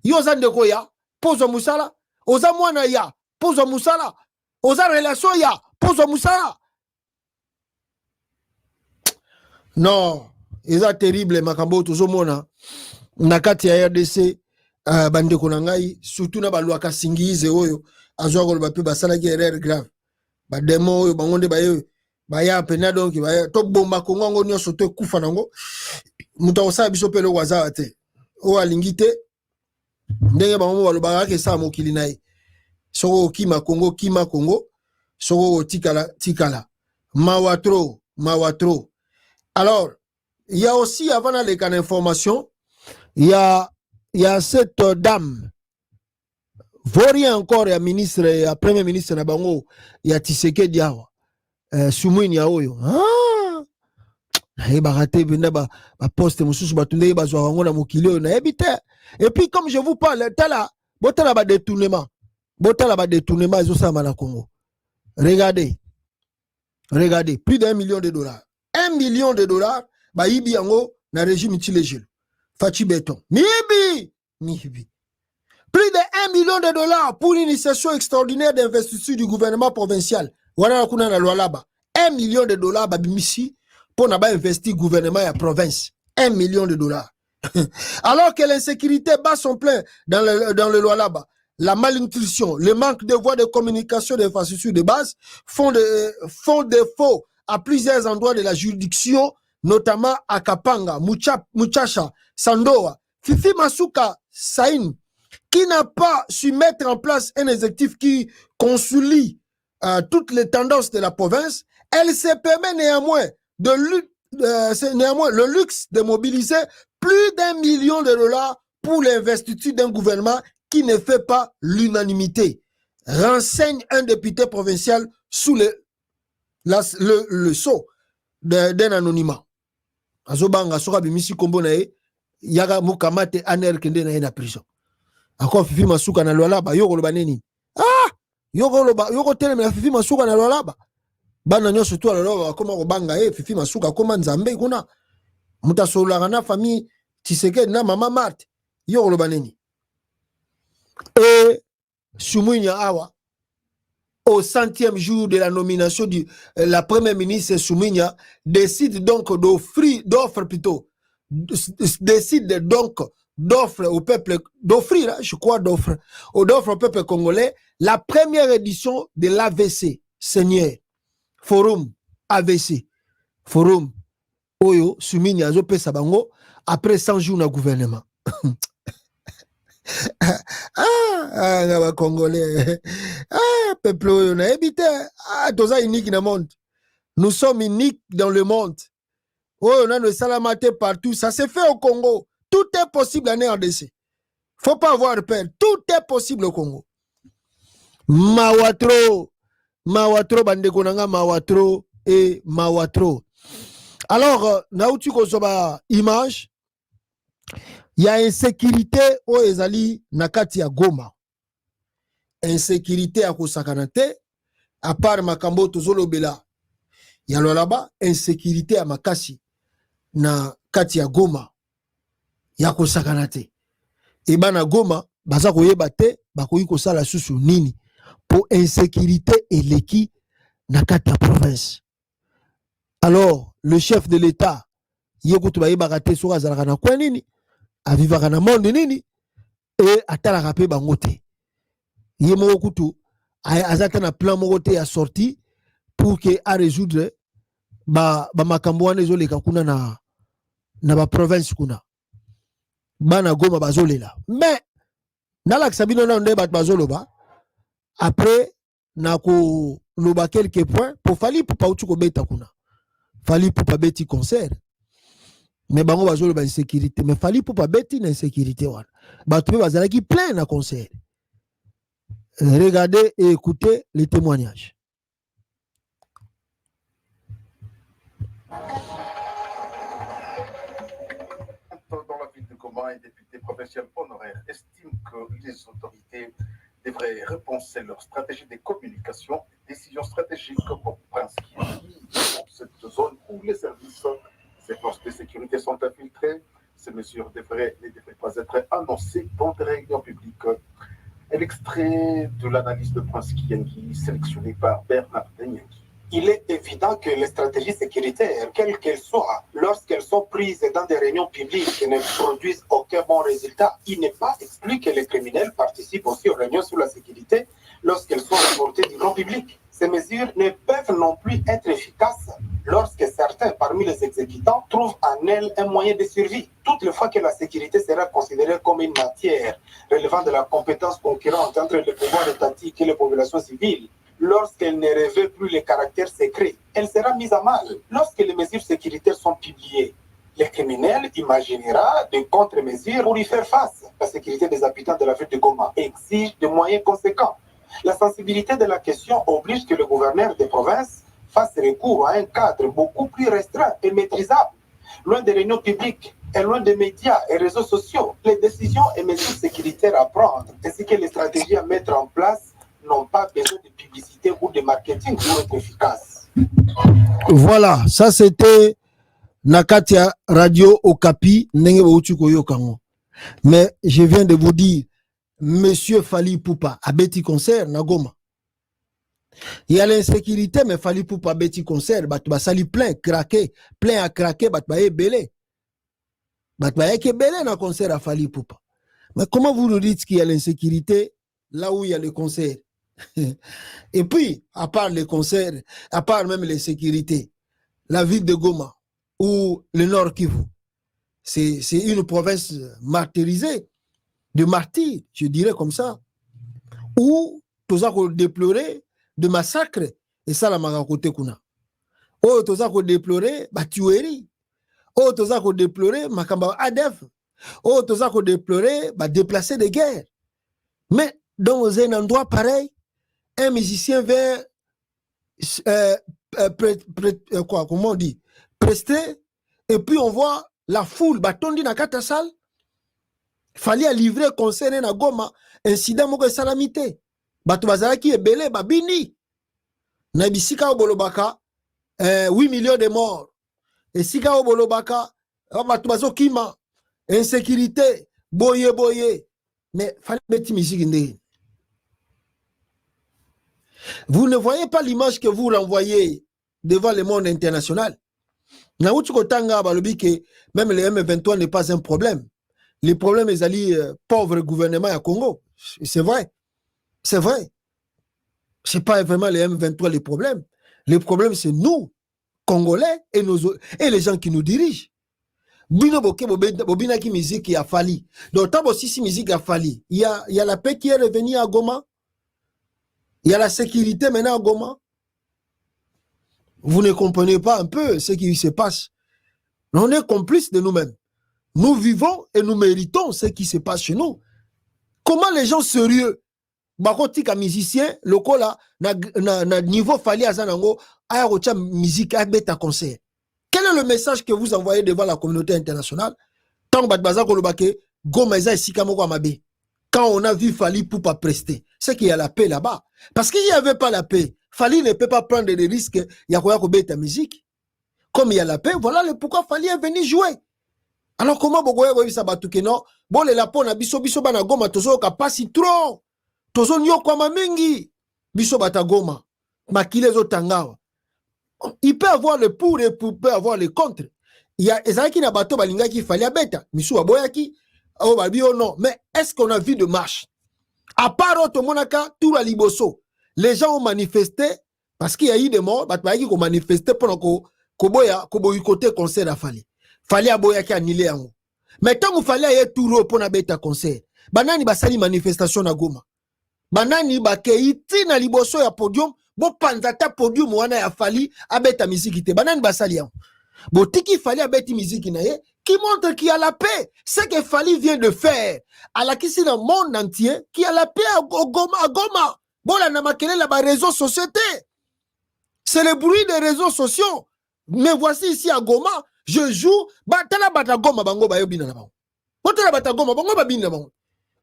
Yoza ndeko ya. Pozo musala. Oza mwana ya. Pozo musala. Oza relation ya. Pozo musala. Non. Eza terrible makambo tozo mona. Nakati ya RDC. Bandeko nangai. Surtout na baluaka singize oyo. Azwa ko bape basala ki erreur grave ba demo oyo bangonde ba yo ba ya pena donc ba to bomba Kongo ngo nyoso to kufa nango muta osala biso pelo waza te o alingite ndenge bango balobaka ke sa mokili nae soko kima Kongo soko tikala mawatro. Alors il y a aussi avant les canaux d'information il y a cette dame vaut rien encore ya ministre ya premier ministre na bango ya Tshisekedi awa Sumwini ya oyo na barate benda ba poste mususu batunde bazwa bango na mokili oyo na ebite. Et puis comme je vous parle tala botala ba détournement ezo sama na Congo. Regardez plus d'$1 million. $1 million ba yibi yango na régime Tshilejelo Fachi Beton mibi plus de $1 million pour une initiation extraordinaire d'investiture du gouvernement provincial. wana kuna na Lualaba 1 million de dollars babimisi pour na ba investir gouvernement ya province 1 million de dollars. Alors que l'insécurité bat son plein dans le Lualaba, la malnutrition, le manque de voies de communication d'infrastructures de base font défaut à plusieurs endroits de la juridiction, notamment à Kapanga, Muchacha, Sandoa. Fifi Masuka Saïn, qui n'a pas su mettre en place un exécutif qui consolie toutes les tendances de la province, elle se permet néanmoins le luxe de mobiliser plus d'1 million de dollars pour l'investiture d'un gouvernement qui ne fait pas l'unanimité, renseigne un député provincial sous le sceau d'un anonymat. Azobanga soka bimisi kombo na ye yaga mukamate aner kende na ye na prison. Encore Fifi Masuka na Lualaba yoko loba nini? Ah! Yoko teleme na Fifi Masuka na Lualaba. Bana nyoso tu Lualaba koma ko banga Fifi Masuka koma nzambe kuna. Muta solaka na famille Tshisekedi na mama Marthe. Yoko loba nini? Et Soumounia Awa, au 100e jour de la nomination de la première ministre Soumounia, décide donc d'offrir au peuple, d'offrir au peuple congolais la première édition de l'AVC, Seigneur, Forum AVC, Forum Oyo, Soumounia Zope Sabango, après 100 jours de gouvernement. Ah, Congolais. Ah, peuple, on a habité. Ah, tout ça unique dans le monde. Nous sommes uniques dans le monde. Oh, on a le salamaté partout. Ça s'est fait au Congo. Tout est possible en RDC. Faut pas avoir peur. Tout est possible au Congo. Mawatro, bandekonanga, Mawatro et Mawatro. Alors, naouti kosoba image. Il y a insécurité au ezali nakati ya Goma. Insécurité à Kosakanate, à part Makambo Tozolobela. Il y a là-bas insécurité à Makasi na kati ya Goma. Ya Kosakanate. Et bana Goma, baza koyeba te, bakoyi kosala susu nini pour insécurité eleki na kati ya province. Alors, le chef de l'État, yekutu bayeba te soka zalaka na kwa nini? Avivaka na monde nini et atala rapé bangote yemo kutu azata na plan mogote ya sortie pour que a résoudre ba makambo wana ezoleka kuna na ba province kuna bana Goma bazolela mais nala kisabino na ndeba bazoloba après na ko loba quelques points pour fali pour pa utu ko beta kuna fali pour pa beti concert. Mais bango bazolo ba insécurité mais fali pour pas bêter na insécurité wana bato pe bazala ki plein na concert. Regardez et écoutez les témoignages. Dans la ville de Goma, un député provincial honoraire estime que les autorités devraient repenser leur stratégie de communication, décisions stratégiques pour Prince Kieni dans cette zone où les services. Ces forces de sécurité sont infiltrées. Ces mesures ne devraient pas être annoncées dans des réunions publiques. Un extrait de l'analyse de Prince Kieni sélectionné par Bernard Denyaki. Il est évident que les stratégies sécuritaires, quelles qu'elles soient, lorsqu'elles sont prises dans des réunions publiques et ne produisent aucun bon résultat, il n'est pas exclu que les criminels participent aussi aux réunions sur la sécurité lorsqu'elles sont rapportées du grand public. Ces mesures ne peuvent non plus être efficaces lorsque certains parmi les exécutants trouvent en elles un moyen de survie. Toutes les fois que la sécurité sera considérée comme une matière relevant de la compétence concurrente entre le pouvoir étatique et les populations civiles, lorsqu'elle ne revêt plus le caractère secret, elle sera mise à mal. Lorsque les mesures sécuritaires sont publiées, les criminels imaginera des contre-mesures pour y faire face. La sécurité des habitants de la ville de Goma exige des moyens conséquents. La sensibilité de la question oblige que le gouverneur des provinces fasse recours à un cadre beaucoup plus restreint et maîtrisable. Loin des réunions publiques et loin des médias et réseaux sociaux, les décisions et mesures sécuritaires à prendre, ainsi que les stratégies à mettre en place, n'ont pas besoin de publicité ou de marketing pour être efficaces. Voilà, ça c'était Nakatia Radio Okapi Nenge Boutuko Yokango. Mais je viens de vous dire, Monsieur Fali Poupa, à Betty Concert, Nagoma. Il y a l'insécurité, mais il fallait pour pas bêti concert, bah sali plein à craquer, bah belé. Bah belé dans concert à fali pour pas. Mais comment vous nous dites qu'il y a l'insécurité là où il y a le concert? Et puis, à part les concerts, à part même l'insécurité, la ville de Goma ou le Nord Kivu, c'est une province martyrisée, de martyrs, je dirais comme ça, où tout ça qu'on déplorait de massacres, et ça la côté kuna. Oh, tout ça qu'on déplorait, bah tuerie. Oh, tout ça qu'on déplorait, makamba ADF. Oh, tout ça qu'on déplorait, bah déplacer des guerres. Mais dans un endroit pareil, un musicien vient comment on dit, prester, et puis on voit la foule, bah tondi na kata salle, fallait livrer concert na Goma, incident moko salamité. Bato bazalaki ebele babini. Na bisika obolobaka 8 millions de morts. Et sika obolobaka bato bazokima, insécurité, boye. Mais fallait mettre musique ndé. Vous ne voyez pas l'image que vous renvoyez devant le monde international. Na utukotanga balobi que même le M23 n'est pas un problème. Le problème est ali pauvre gouvernement à Congo. C'est vrai. C'est vrai. C'est pas vraiment les M23 les problèmes. Le problème, c'est nous, Congolais, et les gens qui nous dirigent. Bino boke bobina ki musique a falli. Donc, tant aussi musique a falli. Il y a la paix qui est revenue à Goma. Il y a la sécurité maintenant à Goma. Vous ne comprenez pas un peu ce qui se passe. On est complices de nous-mêmes. Nous vivons et nous méritons ce qui se passe chez nous. Comment les gens sérieux, bakotika musicien, lokola, na niveau fali azanango, aya rocha musique, aya beta concert. Quel est le message que vous envoyez devant la communauté internationale? Tant batbaza kolobake, gomeza et sikamoko amabe. Quand on a vu Fali pour pas prester, c'est qu'il y a la paix là-bas. Parce qu'il n'y avait pas la paix. Fali ne peut pas prendre des risques, il y a quoi beta musique. Comme il y a la paix, voilà pourquoi Fali est venu jouer. Alors comment bogoye boyi sabatuke non? Bon le lapo na biso bana Goma tozo ka pasi trop. Tozo nyo kwa mamingi. Biso bata Goma. Makile zo tangawa. Il peut avoir le pour et peut avoir le contre. Il y a ezaki na bato balinga qui fallait beta. Misu aboyaki. Oh babi oh non. Mais est-ce qu'on a vu de marche? À part autre monaka tout la liboso. Les gens ont manifesté parce qu'il y a eu des morts. Bato bayaki ko manifester pendant ko boycotter concert à Fali. Fallait aboya ki annulé yango. Mais tant qu'il fallait y tout pour na beta concert. Banani basali manifestation na Goma. Banani bakeiti na liboso ya podium, bo panzata podium wana ya Fali abeta musique te. Banani basali yango. Bo tiki Fali abeti musique na ye qui montre qu'il y a la paix. Ce que Fali vient de faire à la kisi dans le monde entier, qu'il y a la paix à Goma. Bon la namakele la ba réseaux sociaux. C'est le bruit des réseaux sociaux. Mais voici ici à Goma, je joue, batala batagoma bango ba yobina na bango. Batala batagoma bango ba bina bango.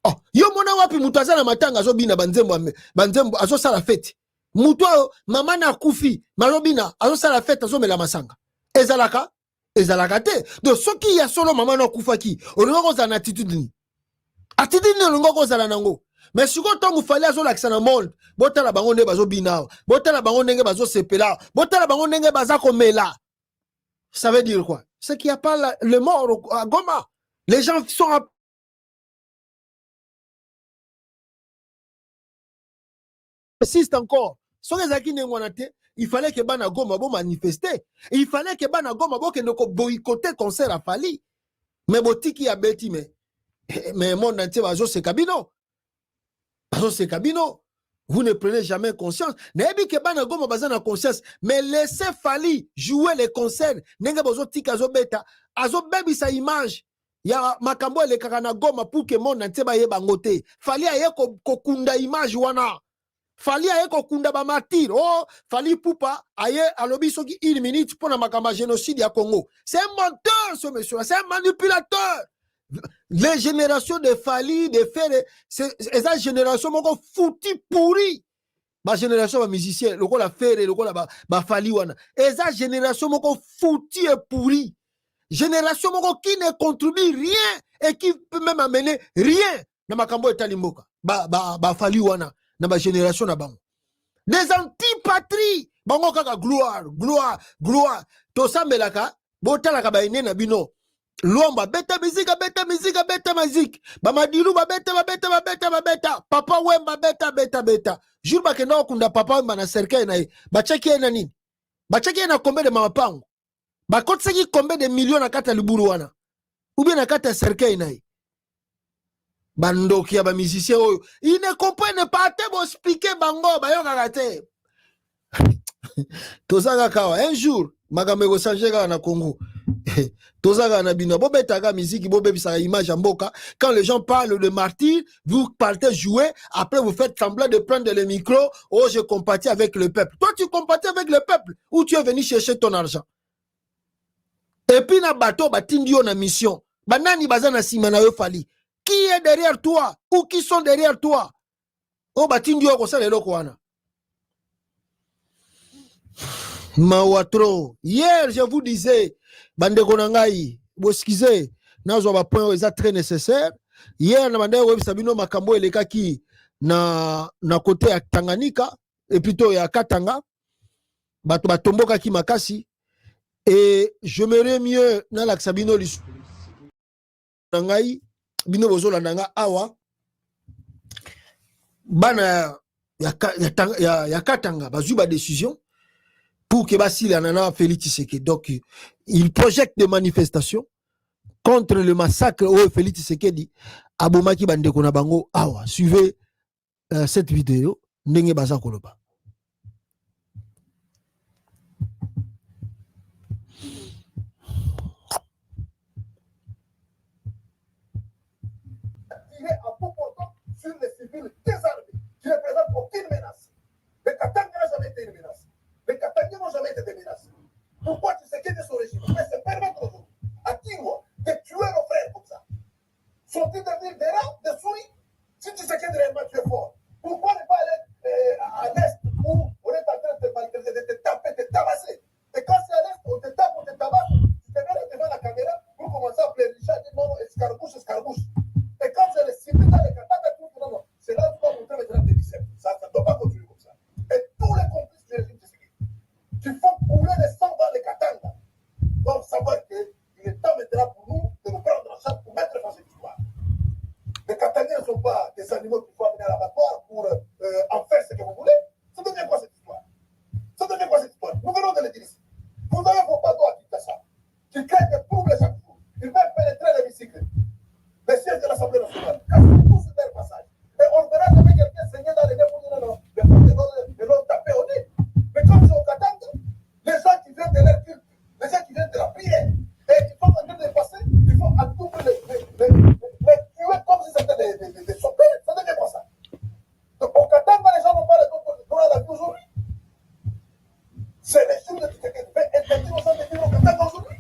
Oh, yo mona wapi mutaza na matanga zo bina banzembo azo sala fete. Muto mama na kufi, malobina azo sala fete azo mela masanga. Ezalaka te. Donc soki ya solo mama na kufaki, olingo ko za na attitude ni. Attitude ni olingo ko za na nango. Mais si ko tongu fali azo lakisa na monde, botala bango nde bazo bina, botala bango ndenge bazo sepela, botala bango ndenge baza komela. Ça veut dire quoi? C'est qu'il n'y a pas le mort à Goma. Les gens sont persistent encore. Il fallait que Bana Goma bo manifester. Il fallait que Bana Goma bo que ne boycotter concert à Fali. Mais botiki a beti mais mon entier bazo se cabino. Bazo se cabino. Vous ne prenez jamais conscience. Nebi ke bana Goma bazana conscience. Mais laissez Fali jouer les concerts. Nenga bozo tika zo beta. Azo bebi sa image. Ya makambo le kakana Goma pour que mon entier ba yeba ngote. Fali aye ko kunda image wana. Fali aye ko kunda ba martyr. Oh, Fali Poupa aye alobi soki 1 minute pour na makamba génocide ya Congo. C'est un menteur ce monsieur. C'est un manipulateur. Les générations de Fali, de Ferre, c'est la génération moko fouti pourri. Ma génération de musiciens, le la Ferre, le la Fali wana. Et la génération moko fouti et pourri. Génération moko qui ne contribue rien et qui peut même amener rien. Na makambo etalimboka. Ba Fali wana. Na ma génération na bango. Des antipatries. Bango kaka gloire, gloire, gloire. Tosa melaka, botalaka ba ene na bino. Lomba beta musique, beta musique, beta musique. Bamadilu ba beta, ba beta, ba beta, ba beta. Papa wemba beta, beta, beta. Jour ba kena okunda papa wemba na cercueil na ye. Ba cheki na nini? Ba cheki na combien de mapango? Ba kotseki combien de millions na kata liburu wana? Ou bien na kata cercueil na ye? Bandoki ya ba musicien oyo. Ils ne comprennent pas te bo expliquer bango ba yo kakate. Tozaka kawa un jour makameko sanjeka na Congo. Tozaka na bino bobetaka musique bobebisa image en mboka. Quand les gens parlent de martyrs, vous partez jouer, après vous faites semblant de prendre le micro. Oh, je compatis avec le peuple. Toi tu compatis avec le peuple ou tu es venu chercher ton argent? Et puis na bateau batindi yo na mission. Banani bazana simana yo fali. Qui est derrière toi ou qui sont derrière toi? Oh batindi yo ko sala eloko wana. Mawatro. Hier, je vous disais, bande konangai, vous excusez, nazo ba point est très nécessaire. Hier, na bande web sabino makambo eleka ki na côté ya Tanganyika et plutôt ya Katanga. Bato batomboka ki makasi et je m'aimerais mieux na la sabino lisu. Nangai bino bozola nanga awa bana ya Katanga bazu ba décision pour que Basile Anana Félix Tshisekedi. Donc, il projette des manifestations contre le massacre au Félix Tshisekedi. Abomaki Bandeko na bango awa. Suivez cette vidéo. Ndenge baza koloba. Tirer en tout portant sur les civils désarmés qui ne représentent aucune menace. Le Katanga n'a jamais été une menace. Les Katangais n'ont jamais été des menaces. Pourquoi tu sais qu'il est son régime? Mais c'est permettre aujourd'hui à Kinois de tuer nos frères comme ça. Sont-ils devenus des rats, des souris? Si tu sais qu'il est réellement tu es fort, pourquoi ne pas aller à l'Est où on est en train de te taper, de te tabasser? Et quand c'est à l'Est, on te tape, on te tabasse, tu te mets devant la caméra pour commencer à plaider, dire non, escarmouche, escarmouche. Et quand c'est les civils dans les Katanga, non, c'est là où tu vas montrer maintenant tes biceps. Ça ne doit pas continuer comme ça. Et tous les complices du régime qui font couler les sangs dans les Katanga doivent savoir qu'il est temps maintenant pour nous de nous prendre en charge pour mettre dans cette histoire. Les Katangais ne sont pas des animaux qu'il faut amener à l'abattoir pour en faire ce que vous voulez. Ça devient quoi cette histoire? Ça devient quoi cette histoire? Nous venons de le dire ici. Vous avez vos bateaux à Kinshasa qui créent des troubles chaque jour. Ils veulent pénétrer l'hémicycle, les sièges de l'Assemblée nationale. Cassez tous sur leur passage. Et on verra jamais quelqu'un saigner dans les nez pour dire non, de l'autre taper au nez. Mais comme c'est au Katanga, les gens qui viennent de leur culte, les gens qui viennent de la prière, et ils sont en train de passer, ils vont à tout les tuer comme si c'était des soldats. Ça devient quoi ça? Donc au Katanga, les gens n'ont pas le droit à la vie aujourd'hui. C'est les jours de Tshisekedi qui fait interdire aux gens de vivre au Katanga aujourd'hui.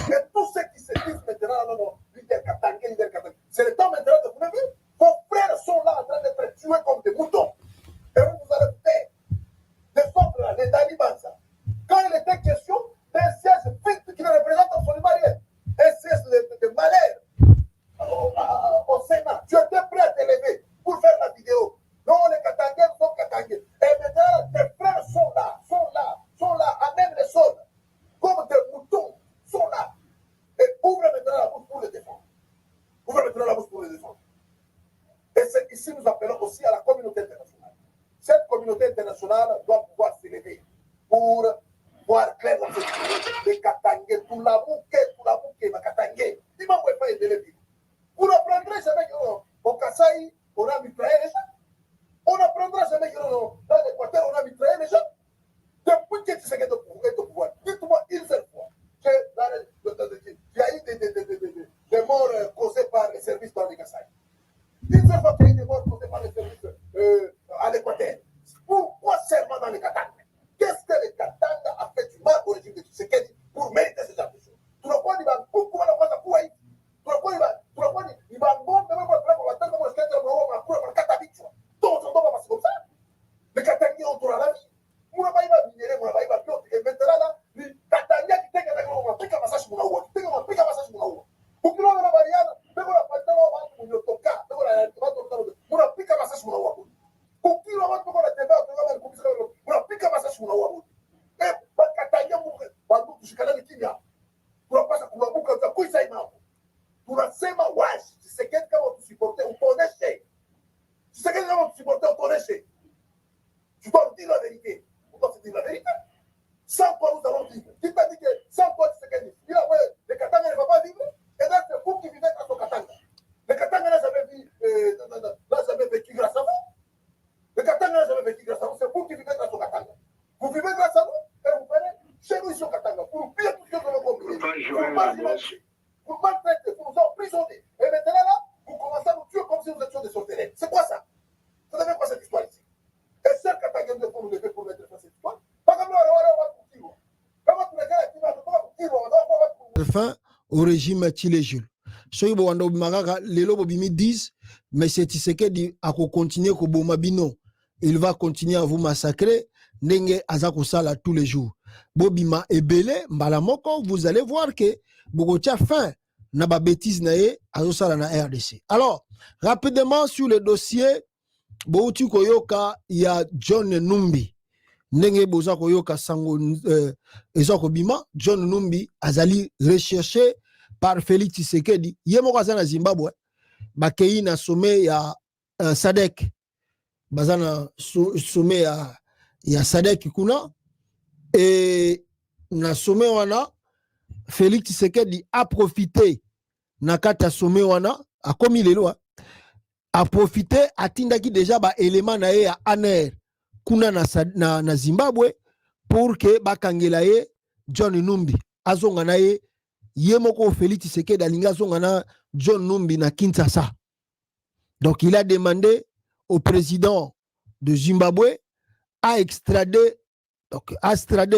Et tous ceux qui se disent maintenant, non, leader Katanga, c'est le temps maintenant de vous lever. Vos frères sont là en train d'être tués comme des moutons. Et vous allez faire des autres là, les talibans, ça. Quand il était question d'un siège fixe qui ne représente absolument rien, un siège de malheur au Sénat, tu étais prêt à t'élever pour faire la vidéo. Non, les Katangais sont Katangais. Et maintenant, tes frères sont là, amènent les sols, comme des moutons, sont là. Et ouvre maintenant la bouche pour les défendre. Ouvre maintenant la bouche pour les défendre. Et c'est ici nous appelons aussi à la communauté internationale. Cette communauté internationale doit pouvoir s'élever pour voir clair la chose. Les Katangais, tout la bouquet, ma Katangais. Il m'a pas aidé les villes. Vous n'apprendrez jamais qu'au Kasaï, on a mitraillé les gens. On n'apprendra jamais que dans l'Équateur, on a mitraillé les gens. Depuis que tu sais que tu es au pouvoir, dites-moi une seule fois qu'il y a eu des morts causées par les services dans les Kasaï. Une seule fois qu'il y a eu des morts causées par les services à l'Équateur. Pourquoi seulement dans les Katanga? Qu'est-ce que les Katanga a fait du mal au régime de Tshisekedi pour mériter ce genre de choses? Tu n'as pas dit, pourquoi on a pas de tu n'as pas dit, il va bon, mais on va attendre comment est-ce qu'on va courir par Katabic. Donc, on va passer comme ça. Les Katanga ont droit à la vie. On va pas minérer, on va pas piloter. Et maintenant, là, les Katanga qui t'inquiètent, on va piquer un passage pour la oua. On va piquer un passage pour la oua. Pour que l'on ait la variable, mais on va pas le temps, on va piquer un passage pour la oua. Pour que l'on ait la variable, mais on va piquer un passage pour la oua. Pour que l'on ait la variable, basi unawaona bakatanya mure bandu tushikana kimya tunapaswa kumabuka za kuisa imao tunasema wazi Tshisekedi kama tusiporte utoneshe Tshisekedi kama tusiporte utoneshe tu dois dire la vérité on doit se dire la vérité sans toi nous allons vivre qui t'a dit que sans toi Tshisekedi il a ouais le Katanga ne va pas vivre et donc c'est vous qui vivez dans son Katanga le Katanga n'a jamais vécu grâce à vous le Katanga n'a jamais vécu grâce à vous c'est vous qui vivez dans son Katanga vous vivez grâce à nous et vous venez chez nous ici au Katanga pour piller tout ce que vous comprenez pour maltraiter, pour nous emprisonner. Et maintenant là, vous commencez à nous tuer comme si nous étions des sauterelles. C'est quoi ça? Vous savez quoi cette histoire ici? Et celle qui a gagné de nous lever pour mettre fin à cette histoire, pas comme nous, on va fin au régime Tshilé Jules. Soki bo wanda obimaka lelo bobimi 10 mais c'est Tshisekedi a continuer ko boma bino. Il va continuer à vous massacrer ndenge aza kosala tous les jours. Bobima ebele mbala moko vous allez voir que Bogotia fin na ba bêtise na ye azosala na RDC. Alors, rapidement sur le dossier Bouti Koyoka, il y a John Numbi. Ndenge boza koyoka sango ezoko bima John Numbi azali recherché par Félix Tshisekedi. Yemo na Zimbabwe bakei na sommet ya SADC. Bazana sommet ya SADC kuna et na sommet wana Félix Tshisekedi a profité na kata sommet wana a komi lelo a profité atindaki déjà ba élément na ye ya ANR kuna na Zimbabwe pour que bakangela ye John Numbi azonga na ye yemoko Félix Tshisekedi alinga zonga na John Numbi na Kinshasa. Donc il a demandé au président de Zimbabwe à extrader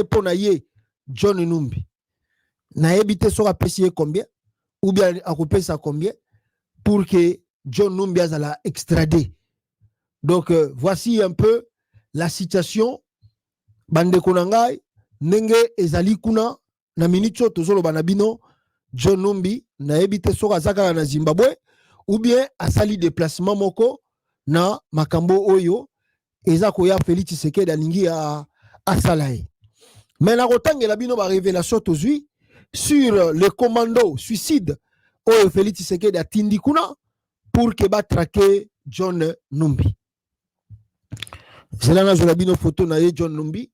pour na ye John Numbi. Na ebité sera apprécié combien ou bien à couper ça combien pour que John Numbi azala extradé. Donc voici un peu la situation bande konangai nenge ezali kuna na minute tozolo banabino John Numbi na ebité sera zaka na Zimbabwe ou bien asali déplacement moko na makambo oyo eza koya Félix Tshisekedi alingi a asalae. Mais la rotangela bino ba révélation tozui sur le commando suicide au Félix Tshisekedi a tindi kuna pour que ba traquer John Numbi. Zelana Zolabino photo na ye John Numbi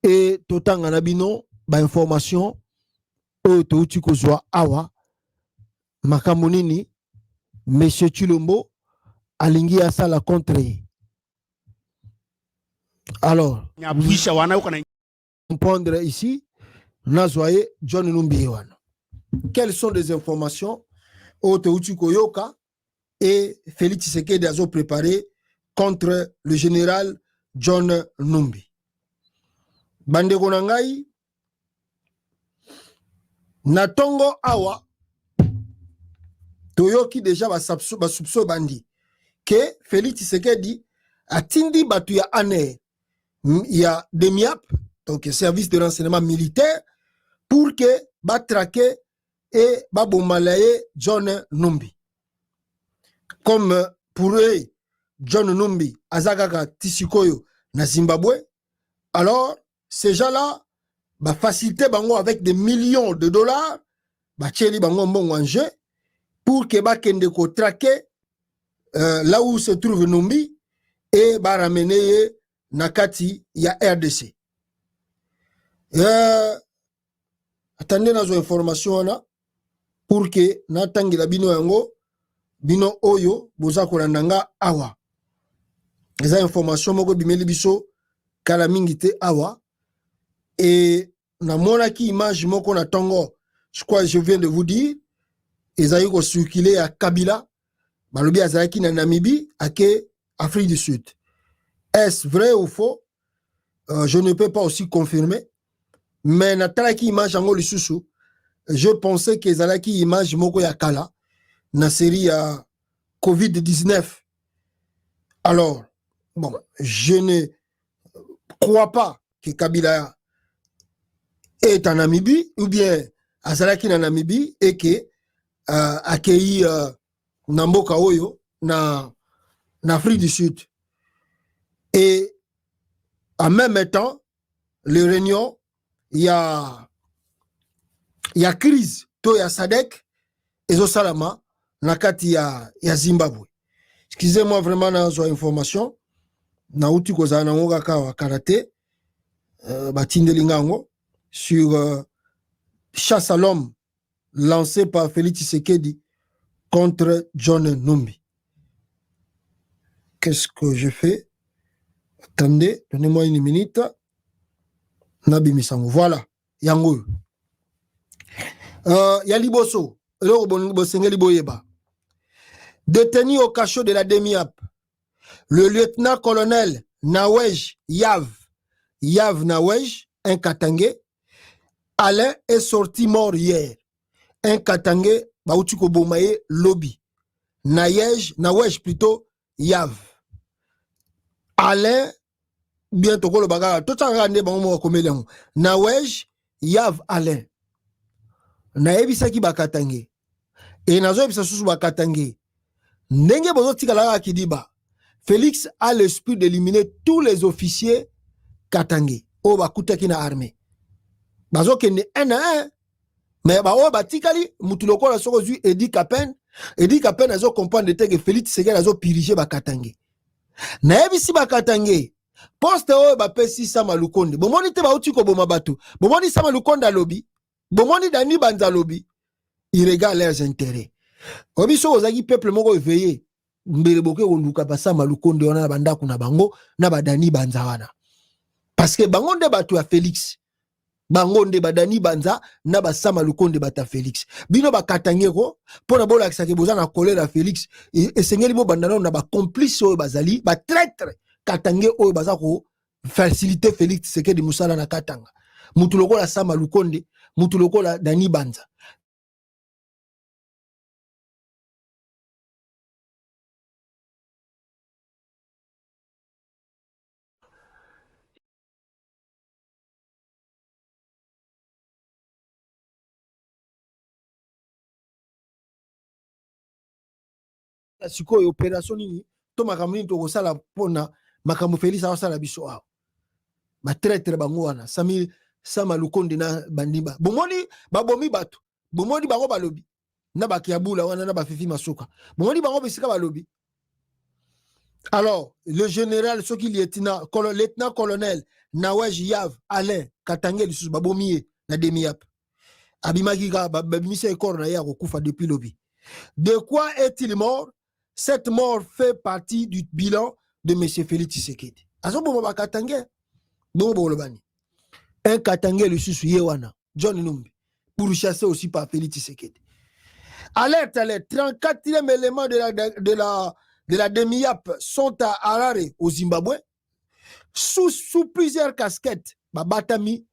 et totanga na bino ba information o to uti kozwa awa makambo nini Monsieur Chilombo alingi asala contre. Alors, comprendre ici Nazoye John Numbi wana. Quelles sont les informations Otouchi Koyoka et Félix Tshisekedi a préparé contre le général John Numbi. Bande konangai Natongo awa Toyoki déjà ba soupçon bandi que Félix Tshisekedi a tindi batu ya ANR il y a des MIAP donc service de renseignement militaire pour que ba traquer et ba bomalaye John Numbi. Comme pour eux John Numbi azakaka tisikoyo na Zimbabwe, alors ces gens-là ba faciliter bango avec des millions de dollars ba tcheli bango mbongo en jeu pour que ba kende ko traquer là où se trouve Numbi et ba ramener nakati ya RDC. Attendez nazo information na pour que natangila bino yango bino oyo boza kolandanga awa. Les informations moko bimeli biso kala mingi te awa et na mona ki image moko na tongo je crois je viens de vous dire ezali ko circuler à Kabila balobi azalaki na Namibie ake Afrique du Sud. Est-ce vrai ou faux? Je ne peux pas aussi confirmer mais na talaki image yango lisusu je pensais que ezalaki image moko ya kala na série ya COVID-19. Alors bon, je ne crois pas que Kabila est en Namibie ou bien azalaki na Namibie et que accueilli Namboka Oyo na Afrique du Sud. Et En même temps, les réunions, il y a crise, to ya Sadek, et Salama, nakati ya Zimbabwe. Excusez-moi vraiment dans cette information. Na uti koza na ngoka ka karaté, batinde lingango, sur chasse à l'homme lancé par Félix Tshisekedi contre John Numbi. Qu'est-ce que je fais? Attendez, donnez-moi une minute. Nabi Misango. Voilà. Yango. Yaliboso. Détenu au cachot de la DEMIAP, le lieutenant-colonel Nawej Yav Nawej, un Katangé, Alain est sorti mort hier. Un Katangé, Baoutuko Bomaye, lobby. Nawej plutôt, Yav. Alain, bientôt le bagage, tout ça rende bon comme Léon. Nawej Yav Alain. Naebisa ki Bakatangé. Et Nazo Ebisa Susu Bakatangé. Nenge Bozo Tikala Kidiba. Félix a l'esprit d'éliminer tous les officiers Katangé. O Bakuta qui na armée. Bazo Kene un à un. Mais ba batikali mutuloko la soko zu Edi Kapen azo comprendre que Félix Tshisekedi azo piriger Bakatangé. Naebisi Bakatangé. Poste o ba pesi sama lukonde. Bomoni te ba uti ko boma batu. Bomoni sama lukonda lobby. Bomoni dani banza lobby. Ils regardent leurs intérêts. Obiso ozaki peuple moko éveillé. Mbele boke oluka basama lukonde wana na banda kuna bango na badani banza wana. Parce que bango nde batu ya Félix. Bango nde badani banza na basama lukonde bata Félix. Bino bakatangeko pona bola kisake boza na colère à Félix et sengeli bo bandana na ba complice oyo bazali ba traître Katangé oyo bazako faciliter Félix Tshisekedi musala na Katanga. Mutuloko la sama lukonde, mutuloko la dani banza. Siko opération nini to makamuni to kosala pona makamu Félix awasala biso awa ba traître bango wana sama lukonde na bandiba bomoni babomi batu bomoni bango balobi na bakiabula wana na bafifi masuka bomoni bango bisika balobi. Alors le général soki lieutenant-colonel Nawej Yav Alain Katangé lisusu babomi na DEMIAP abimaki ka babimisa ekor na ya kokufa depuis lobi. De quoi est-il mort? Cette mort fait partie du bilan de M. Félix Tshisekedi. Azo bomo ba Katangé bomo bolobani. Un Katangé le susu yewana John Numbi pour chasser aussi par Félix Tshisekedi. Alerte, 34e élément de la DEMIAP sont à Harare au Zimbabwe sous plusieurs casquettes. Babatami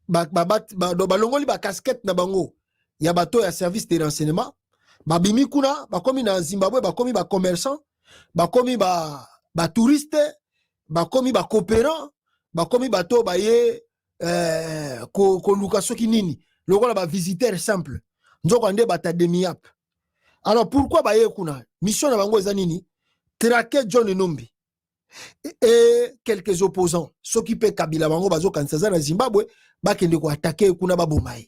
balongoli ba casquette na bango ya bato ya service de renseignement. Babimi kuna bakomi na Zimbabwe bakomi ba commerçant bakomi ba touriste bakomi ba coopérant bakomi bato baye ko luka soki nini lokola ba visiteur simple nzoko ande bata DEMIAP. Alors pourquoi baye kuna mission na bango eza nini? Traquer John Numbi et quelques opposants soki pe Kabila bango bazo kansaza na Zimbabwe bakende ko attaquer kuna babomaye.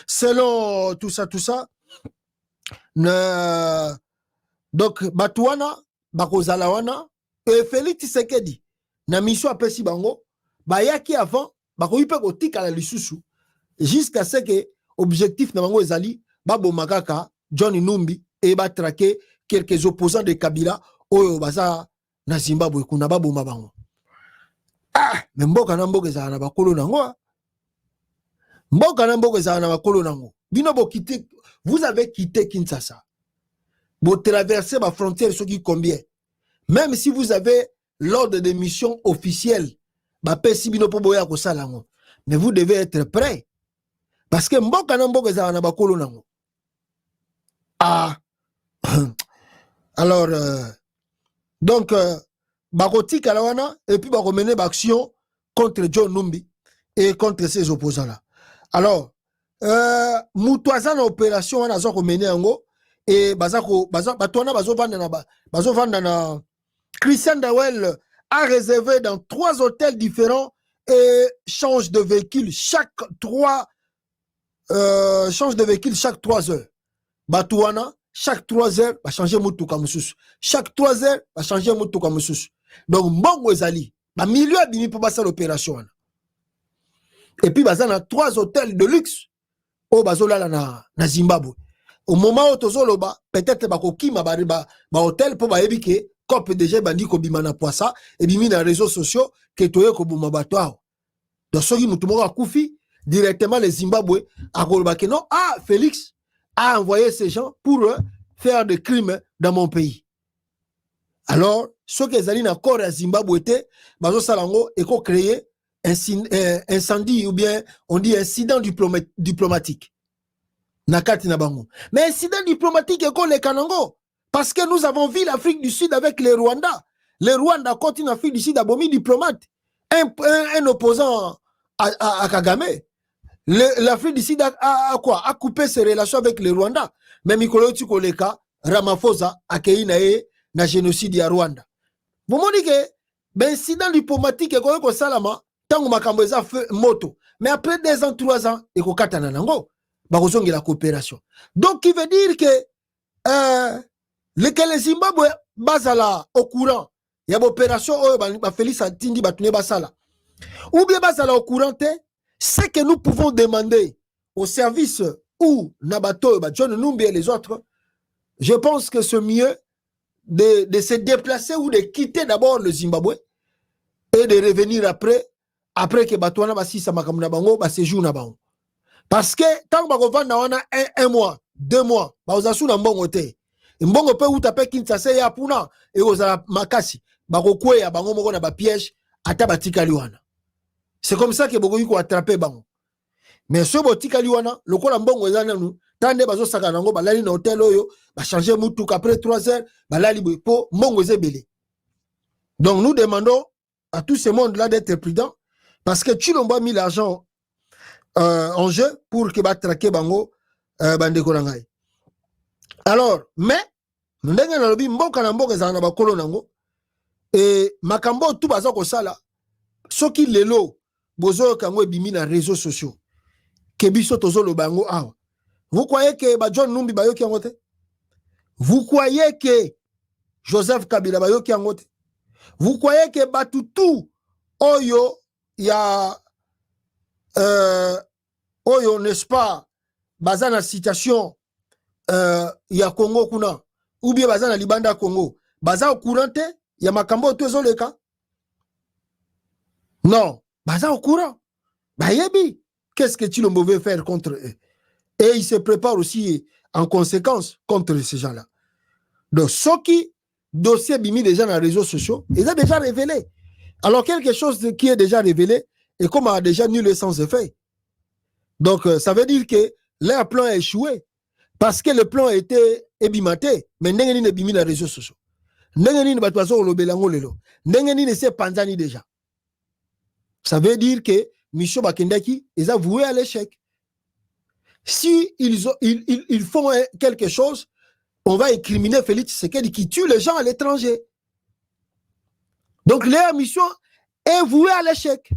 Selon tout ça donc Batouana bakozala wana et Félix Tshisekedi na mission apesi bango bayaki avant bakoyi pe kotika la lisusu jusqu'à ce que objectif na bango ezali babomakaka John Numbi et ba traquer quelques opposants de Kabila oyo baza na Zimbabwe kuna baboma bango. Mais mboka na mboka ezala na bakolo nango. Mboka na mboka ezala na bakolo nango. Bino bo quitter, vous avez quitté Kinshasa. Vous traversez ma frontière ce qui combien. Même si vous avez l'ordre de mission officielle, mais vous devez être prêt. Parce que mboka na mboka ezala na bakolo nango. Alors donc bakoti kalawana et puis bakomene baction contre John Numbi et contre ses opposants là. Alors mutuaza na opération wana zo komene yango et bazako batwana bazo vanda na Christian Dawel a réservé dans 3 hôtels différents et change de véhicule chaque 3 heures. Batouana, chaque 3 heures, va changer mutuka mususu. Chaque 3 heures, va changer mutuka mususu. Donc, mbongo ezali, ba milieu abimi pour passer l'opération. Et puis, baza na 3 hôtels de luxe au bazola na Zimbabwe. Au moment où tozoloba, peut-être bakokima ba hôtel pour ba ebike, comme déjà bandi ko bimana poisa et bimi na réseaux sociaux que toye ko buma bato. Donc, soki mutumo ka kufi directement les Zimbabwe a koloba que non, ah Félix a envoyé ces gens pour faire des crimes dans mon pays. Alors, ceux qui sont encore à Zimbabwe, bazo salango et ko créer incendie ou bien on dit incident diplomatique. Nakati na bango. Mais incident diplomatique est comme les Kanango. Parce que nous avons vu l'Afrique du Sud avec les Rwandais. Les Rwandais continuent l'Afrique du Sud à bomber diplomate. Un opposant à Kagame. L'Afrique du Sud a quoi? A coupé ses relations avec les Rwandais. Mais Mikolo Tsukoleka, Ramaphosa, a créé na génocide à Rwanda. Vous me dites que l'incident diplomatique est comme Salama, tant que ça fait moto. Mais après 2 ans, 3 ans, il y a Katananango. La coopération. Donc, il veut dire que les Zimbabwe basala au courant. Il y a une opération Félix Atindi Batune Basala. Ou bien basala au courant, c'est que nous pouvons demander au service ou Nabato, John Numbi et les autres. Je pense que c'est mieux de se déplacer ou de quitter d'abord le Zimbabwe et de revenir après que Batouana Basisa Makamuna Bango, séjour na bango. Parce que tant que un mois, 2 mois, baozasu na mbongo te. Mbongo pe utape Kinshasa ya puna et ozala makasi. Bako kweya bango moko na ba piège ata batika liwana. C'est comme ça que boko yiko attraper bango. Mais ce botika liwana, lokola mbongo ezana nu, tande bazo saka nango balali na hôtel oyo, ba changer mutuk après 3 heures, balali po mbongo ezebele. Donc nous demandons à tout ce monde là d'être prudent parce que Chilombo a mis l'argent en jeu pour que va traquer bango bandeko nangai. Alors, mais ndenge na lobi mboka na mboka za na bakolo nango et makambo tout baza ko sala soki lelo bozo kango ebimi na réseaux sociaux ke biso tozolo bango awa. Vous croyez que ba John Numbi bayoki yango te? Vous croyez que Joseph Kabila bayoki yango te? Vous croyez que Batutu oyo ya oyo n'est-ce pas bazana situation ya Congo kuna ou bien bazana libanda Congo baza au courant ya makambo to ezoleka? Non, baza au courant. Bayebi qu'est-ce que Tshilombo veut faire contre eux et il se prépare aussi en conséquence contre ces gens-là. Donc ce qui dossier bimi déjà dans les réseaux sociaux, ils ont déjà révélé. Alors quelque chose qui est déjà révélé et comme a déjà nul sans effet. Donc, ça veut dire que leur plan a échoué. Parce que le plan a été ébimaté. Mais n'engeni ne bimi les réseaux sociaux. N'engeni ne batwazo olobelango lelo. N'engeni ne se panzani déjà. Ça veut dire que Micho Bakendaki, ils ont voué à l'échec. Si ils font quelque chose, on va incriminer Félix Tshisekedi qui tue les gens à l'étranger. Donc, leur mission est vouée à l'échec.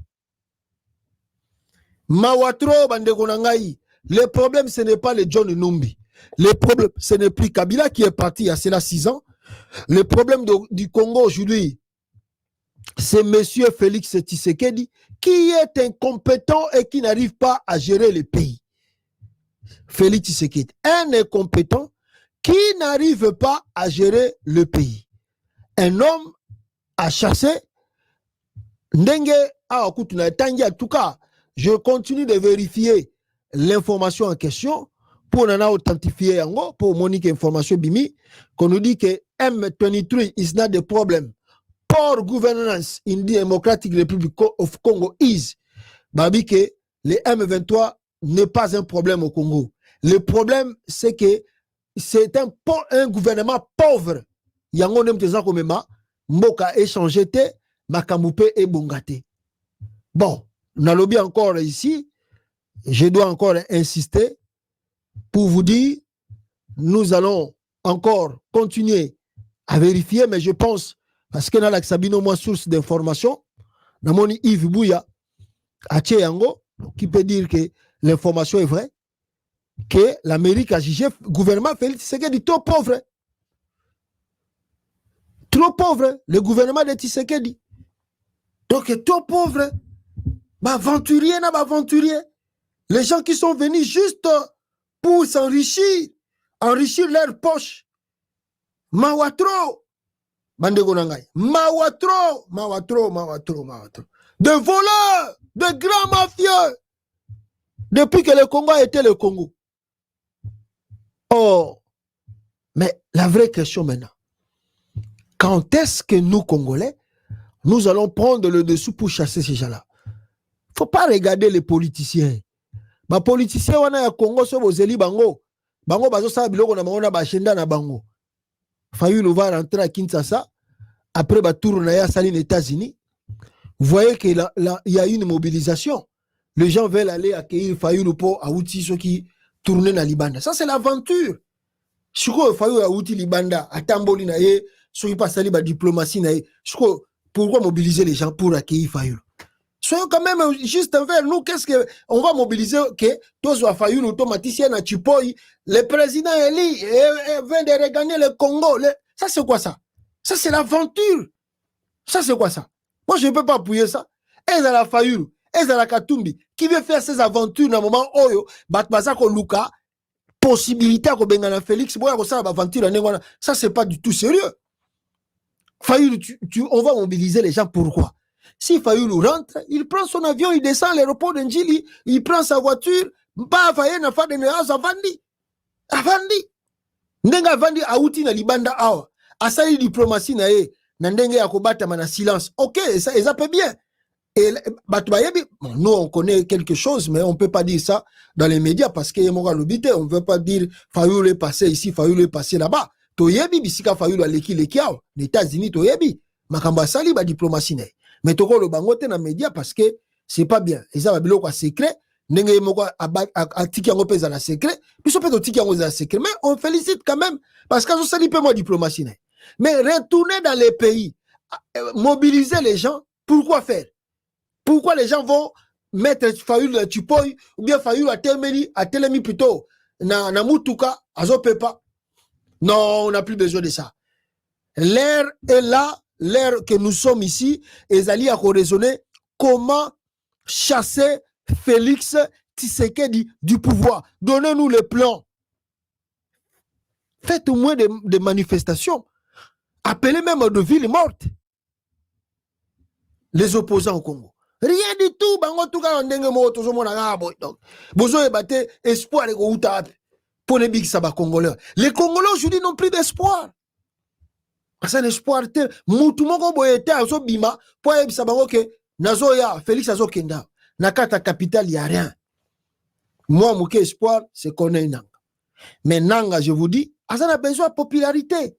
Mawatro Bandegonangaï, le problème ce n'est pas le John Numbi. Le problème ce n'est plus Kabila qui est parti il y a cela 6 ans. Le problème du Congo aujourd'hui, c'est monsieur Félix Tshisekedi qui est incompétent et qui n'arrive pas à gérer le pays. Félix Tshisekedi, un incompétent qui n'arrive pas à gérer le pays. Un homme a chassé Ndenge a en tout cas. Je continue de vérifier l'information en question pour en authentifier pour monique information bimi qu'on nous dit que M23 is not the problem. Poor governance in the Democratic Republic of Congo is. Babi que le M23 n'est pas un problème au Congo. Le problème c'est que c'est un gouvernement pauvre. Yango nem teza komema mboka échangé te makamoupe et bongate. Bon. Nalobi encore ici, je dois encore insister pour vous dire, nous allons encore continuer à vérifier, mais je pense parce que dans la Sabino, moi, source d'information, dans mon Yves Bouya, à Tchéango, qui peut dire que l'information est vraie, que l'Amérique a jugé le gouvernement Félix Tshisekedi trop pauvre. Trop pauvre, le gouvernement de Tshisekedi. Donc, trop pauvre. Aventurier, n'a pas aventurier. Les gens qui sont venus juste pour s'enrichir, enrichir leur poche. Mawatro. Bandego Nangai. Mawatro. De voleurs, de grands mafieux. Depuis que le Congo a été le Congo. Oh. Mais la vraie question maintenant. Quand est-ce que nous, Congolais, nous allons prendre le dessous pour chasser ces gens-là? Il ne faut pas regarder les politiciens. Les politiciens, on a Congo, so bozeli bango. Bango, bazo sa biloko na bango na bachenda na bango. Fayulu va rentrer à Kinshasa. Après, tour na ya sali les États-Unis. Vous voyez qu'il y a une mobilisation. Les gens veulent aller accueillir Fayulu pour Aouti, ceux qui tournent dans Libanda. Ça, c'est l'aventure. Si vous Fayulu Aouti Libanda, à Tamboli na ye, ceux qui passent à la diplomatie na ye, pourquoi mobiliser les gens pour accueillir Fayulu? Soyons quand même juste envers nous. Qu'est-ce qu'on va mobiliser? Que tous les Fayulu automaticien à Chipoy, le président Eli vient de regagner le Congo. Ça, c'est quoi ça? Ça, c'est l'aventure. Ça, c'est quoi ça? Moi, je ne peux pas appuyer ça. Et la Fayulu, et la Katumbi, qui veut faire ses aventures dans le moment où Batbazako Luka, possibilité que Bengana Félix, ça, c'est pas du tout sérieux. Fayulu, on va mobiliser les gens. Pourquoi? Si Fayulu rentre, il prend son avion, il descend à l'aéroport de Njili, il prend sa voiture, pas Fayena fa de Neaz Avandi. Ndenga Avandi Aouti na Libanda Awa. Asali diplomatie na ye, na ndenge ya kobata mana silence. Ok, ça peut bien. Et nous, on connaît quelque chose, mais on ne peut pas dire ça dans les médias parce qu'il y a on ne veut pas dire Fayulu est passé ici, Fayulu est passé là-bas. Toyebi, bisika Fayulu a leki les États-Unis, Toyebi. Makamba sali ba diplomatie na ye. Mais toko le bangote na média parce que c'est pas bien. Ils ont biloko secret, ndenge moko a tiki yango pesa na secret, puis on peut tiki yango za secret, mais on félicite quand même parce que ça li peu moi diplomatie. Mais retourner dans les pays, mobiliser les gens, pourquoi faire? Pourquoi les gens vont mettre Fayulu à Chipoy ou bien Fayulu à Telemi plutôt na Mutuka, azo pepa? Non, on n'a plus besoin de ça. L'air est là. L'ère que nous sommes ici, et Zali a raisonné comment chasser Félix Tshisekedi du pouvoir. Donnez-nous le plan. Faites au moins des manifestations. Appelez même de villes mortes les opposants au Congo. Rien du tout. Espoir pour les big sabats congolais. Les Congolais aujourd'hui n'ont plus d'espoir. C'est un espoir. Moutoumoko boyete azo bima pour sabango que nazoya Félix azo kenda. Nakata capitale y a rien. Moi mon espoir c'est qu'on ait nanga. Mais nanga je vous dis, ça a besoin de popularité.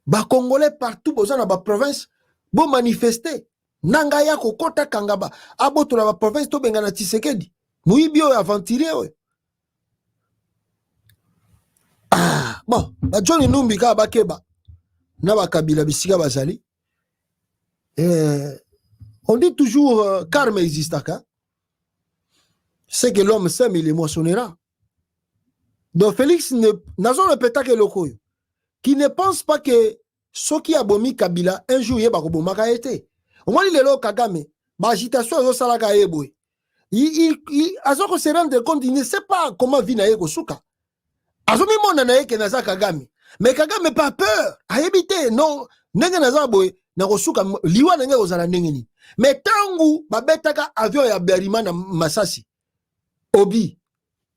Ba Congolais partout besoin dans la province bon manifester. Nanga ya kokota kangaba. Abo to la province to bengana Tshisekedi. Muibio aventurier. Ah bon, ba Johnny Numbi ka bakeba. Naba Kabila bisika bazali. On dit toujours karma existe. C'est que l'homme sème, il émotionnera. Donc Félix n'a pas que le qui ne pense pas que ce qui a bomi Kabila un jour il va bomaka été. Au moins il est là Kagame, ba agitation zo salaka eboy. Il azoko se rendre compte, il ne sait pas comment vivre na yeko suka. Azomi mona na yeke na za Kagame. Mais Kagame pas peur. A éviter non, nenge na za boy na kosuka liwa nenge ozala ndenge ni. Mais tangu babetaka avion ya Berima na Masasi. Obi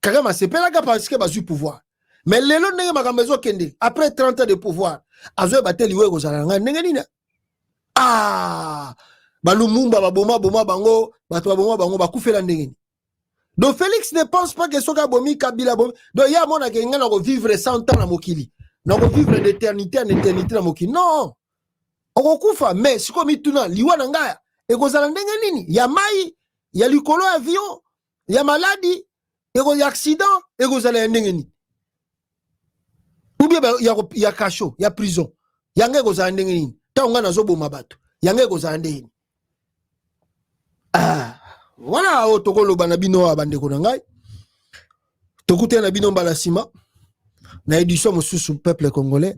Kagame sepelaka parce que bazu pouvoir. Mais lelo nenge makambezo kende après 30 ans de pouvoir, azo bateli we kozala ndenge ni. Ah, balumumba baboma bango, bato baboma bango bakufela ndenge ni. Donc Félix ne pense pas que soka bomi Kabila bomi. Donc ya mona ke ngana ko vivre 100 ans na mokili. Na ko vivre d'éternité en éternité na mokili. Non. Okokufa mais siko mituna liwa na ngaya ekozala ndenge nini? Ya mai, ya likolo avion, ya maladie, ya accident, ekozala ndenge nini? Ou bien ya cachot, ya prison. Ya ngeko za ndenge nini? Taonga na zobo mabato. Yange kozande. Voilà otokolo banabino abandeko na ngai. Tokute na bino mbala sima. Na édition mosusu peuple congolais.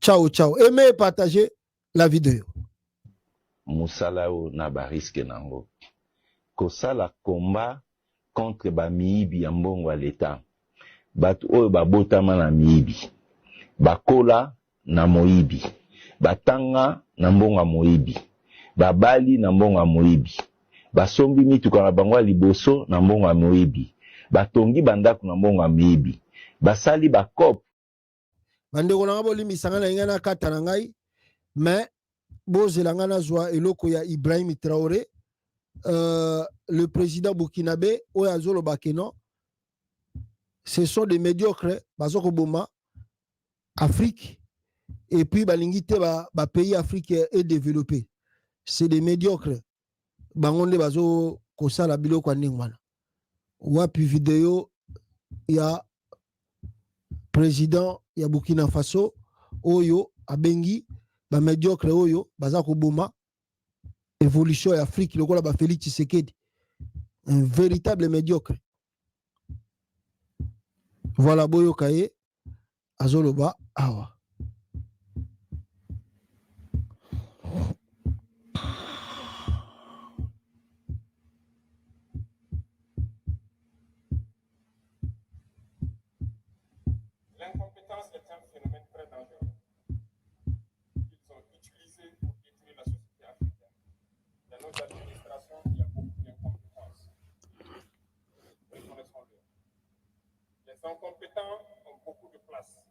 Ciao ciao. Aimez et partagez la vidéo. Musalao na bariske nango. Kosala combat contre ba miibi ya mbongo ya leta. Batu oyo babotama na miibi. Bakola na moibi. Batanga na mbongo ya moibi. Babali na mbongo ya moibi. Basombi mituka na bango ya liboso na mbongo ya moibi. Batongi bandaku na mbongo ya moibi. Basali bakop. Bandeko na ngabo limisanga na ingana kata na ngai. Mais bozela na zwa eloko ya Ibrahim Traoré, le président burkinabé Oyazolo Bakeno, ce sont des médiocres bazoko boma Afrique et puis balingite ba pays africains et développés, c'est des médiocres bangonde bazo kosala biloko ndingwana wapi vidéo ya président ya Burkina Faso oyo abengi ba médiocre oyo baza ko boma évolution ya Afrique lokola ba Félix Tshisekedi, un véritable médiocre. Voilà boyo kaye azoloba awa. L'incompétence est un phénomène très dangereux. Ils ont utilisé pour détruire la société africaine. Dans notre administration, il y a beaucoup d'incompétence. Reconnaissons-le. Les incompétents ont beaucoup de place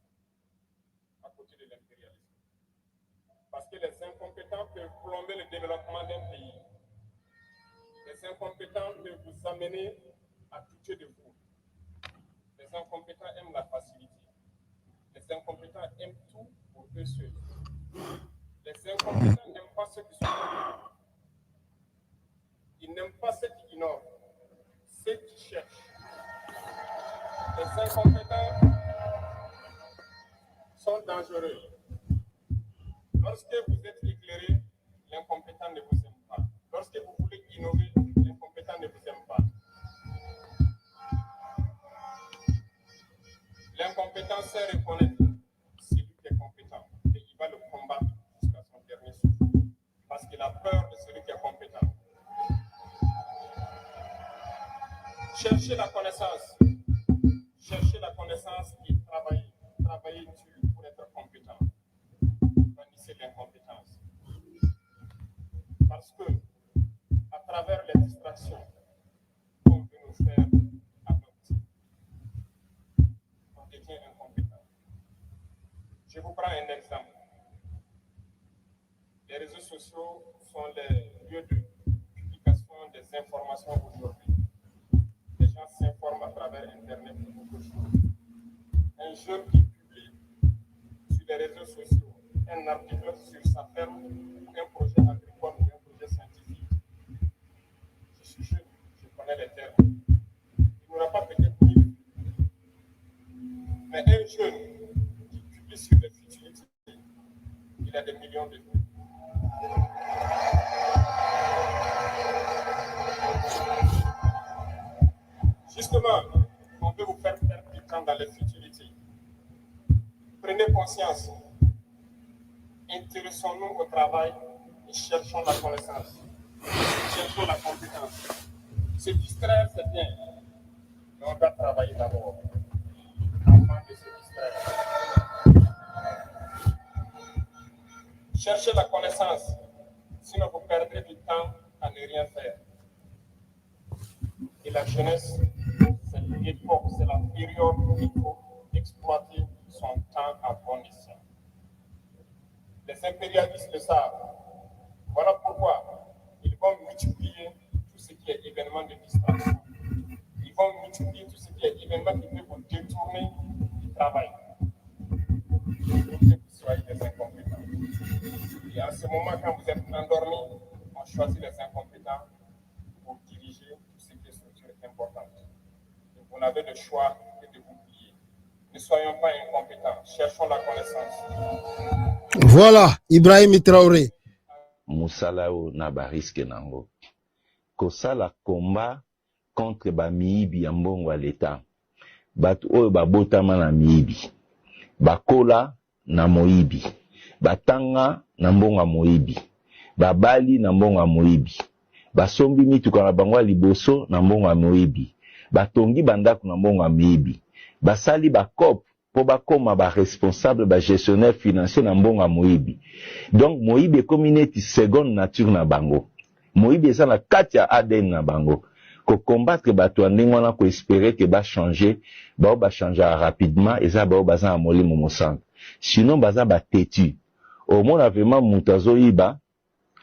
à côté de l'impérialisme. Parce que les incompétents peuvent plomber le développement d'un pays. Les incompétents peuvent vous amener à douter de vous. Les incompétents aiment la facilité. Les incompétents aiment tout pour eux seuls. Les incompétents n'aiment pas ceux qui sont compétents. Ils n'aiment pas ceux qui ignorent, ceux qui cherchent. Les incompétents sont dangereux. Lorsque vous êtes éclairé, l'incompétent ne vous aime pas. Lorsque vous voulez innover, l'incompétent ne vous aime pas. L'incompétent sait reconnaître celui qui est compétent et il va le combattre jusqu'à son dernier souffle parce qu'il a peur de celui qui est compétent. Cherchez la connaissance. Cherchez la connaissance et travaillez. Travaillez dur pour être compétent. Bannissez l'incompétence. Parce que, à travers les distractions, on peut nous faire adopter. On devient incompétent. Je vous prends un exemple. Les réseaux sociaux sont les lieux de publication des informations aujourd'hui. Les gens s'informent à travers Internet de beaucoup de choses. Un jeune qui publie sur les réseaux sociaux un article sur sa ferme ou un projet agricole ou un projet scientifique. Je suis jeune, je connais les termes. Il n'aura pas peut-être 1000 vues. Mais un jeune qui publie sur les futilités, il a des millions de vues. Justement, on veut vous faire perdre du temps dans les futilités. Prenez conscience. Intéressons-nous au travail et cherchons la connaissance. Cherchons la compétence. Se distraire, c'est bien. Mais on doit travailler d'abord. Avant de se distraire. Cherchez la connaissance. Sinon, vous perdrez du temps à ne rien faire. Et la jeunesse, c'est l'époque, c'est la période où il faut exploiter son temps à bon escient. Les impérialistes le savent. Voilà pourquoi ils vont multiplier tout ce qui est événement de distraction. Ils vont multiplier tout ce qui est événement qui peut vous détourner du travail. Pour que vous soyez des incompétents. Et en ce moment, quand vous êtes endormis, on choisit les incompétents pour diriger tout ce qui est structure importante. Et vous n'avez le choix que de vous plier. Ne soyons pas incompétents, cherchons la connaissance. Voilà, Ibrahim Traoré. Musala o na bariske nango. Kosala combat contre ba miibi ya mbongo ya leta. Batu oyo babotama na miibi. Bakola na moibi. Batanga na mbongo ya moibi. Babali na mbongo ya moibi. Basombi mituka na bango ya liboso na mbongo ya moibi. Batongi bandako na mbongo ya moibi. Basali bakop po bakoma ba responsable ba gestionnaire financier na mbongo ya moibi. Donc moibi ekomi neti seconde nature na bango. Moibi eza na kati ya ADN na bango. Ko combattre bato ya ndenge wana ko espérer que ba changer, ba changer rapidement eza ba baza na molimo mosantu. Sinon baza ba têtu. Au moins vraiment mutazo yiba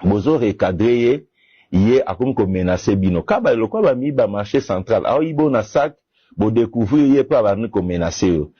bozo recadrer ye akomi ko menacer bino. Kaba lokwa ba mi ba marché central. Aho yibo na sac bo découvrir ye pa ba ni ko menacer yo.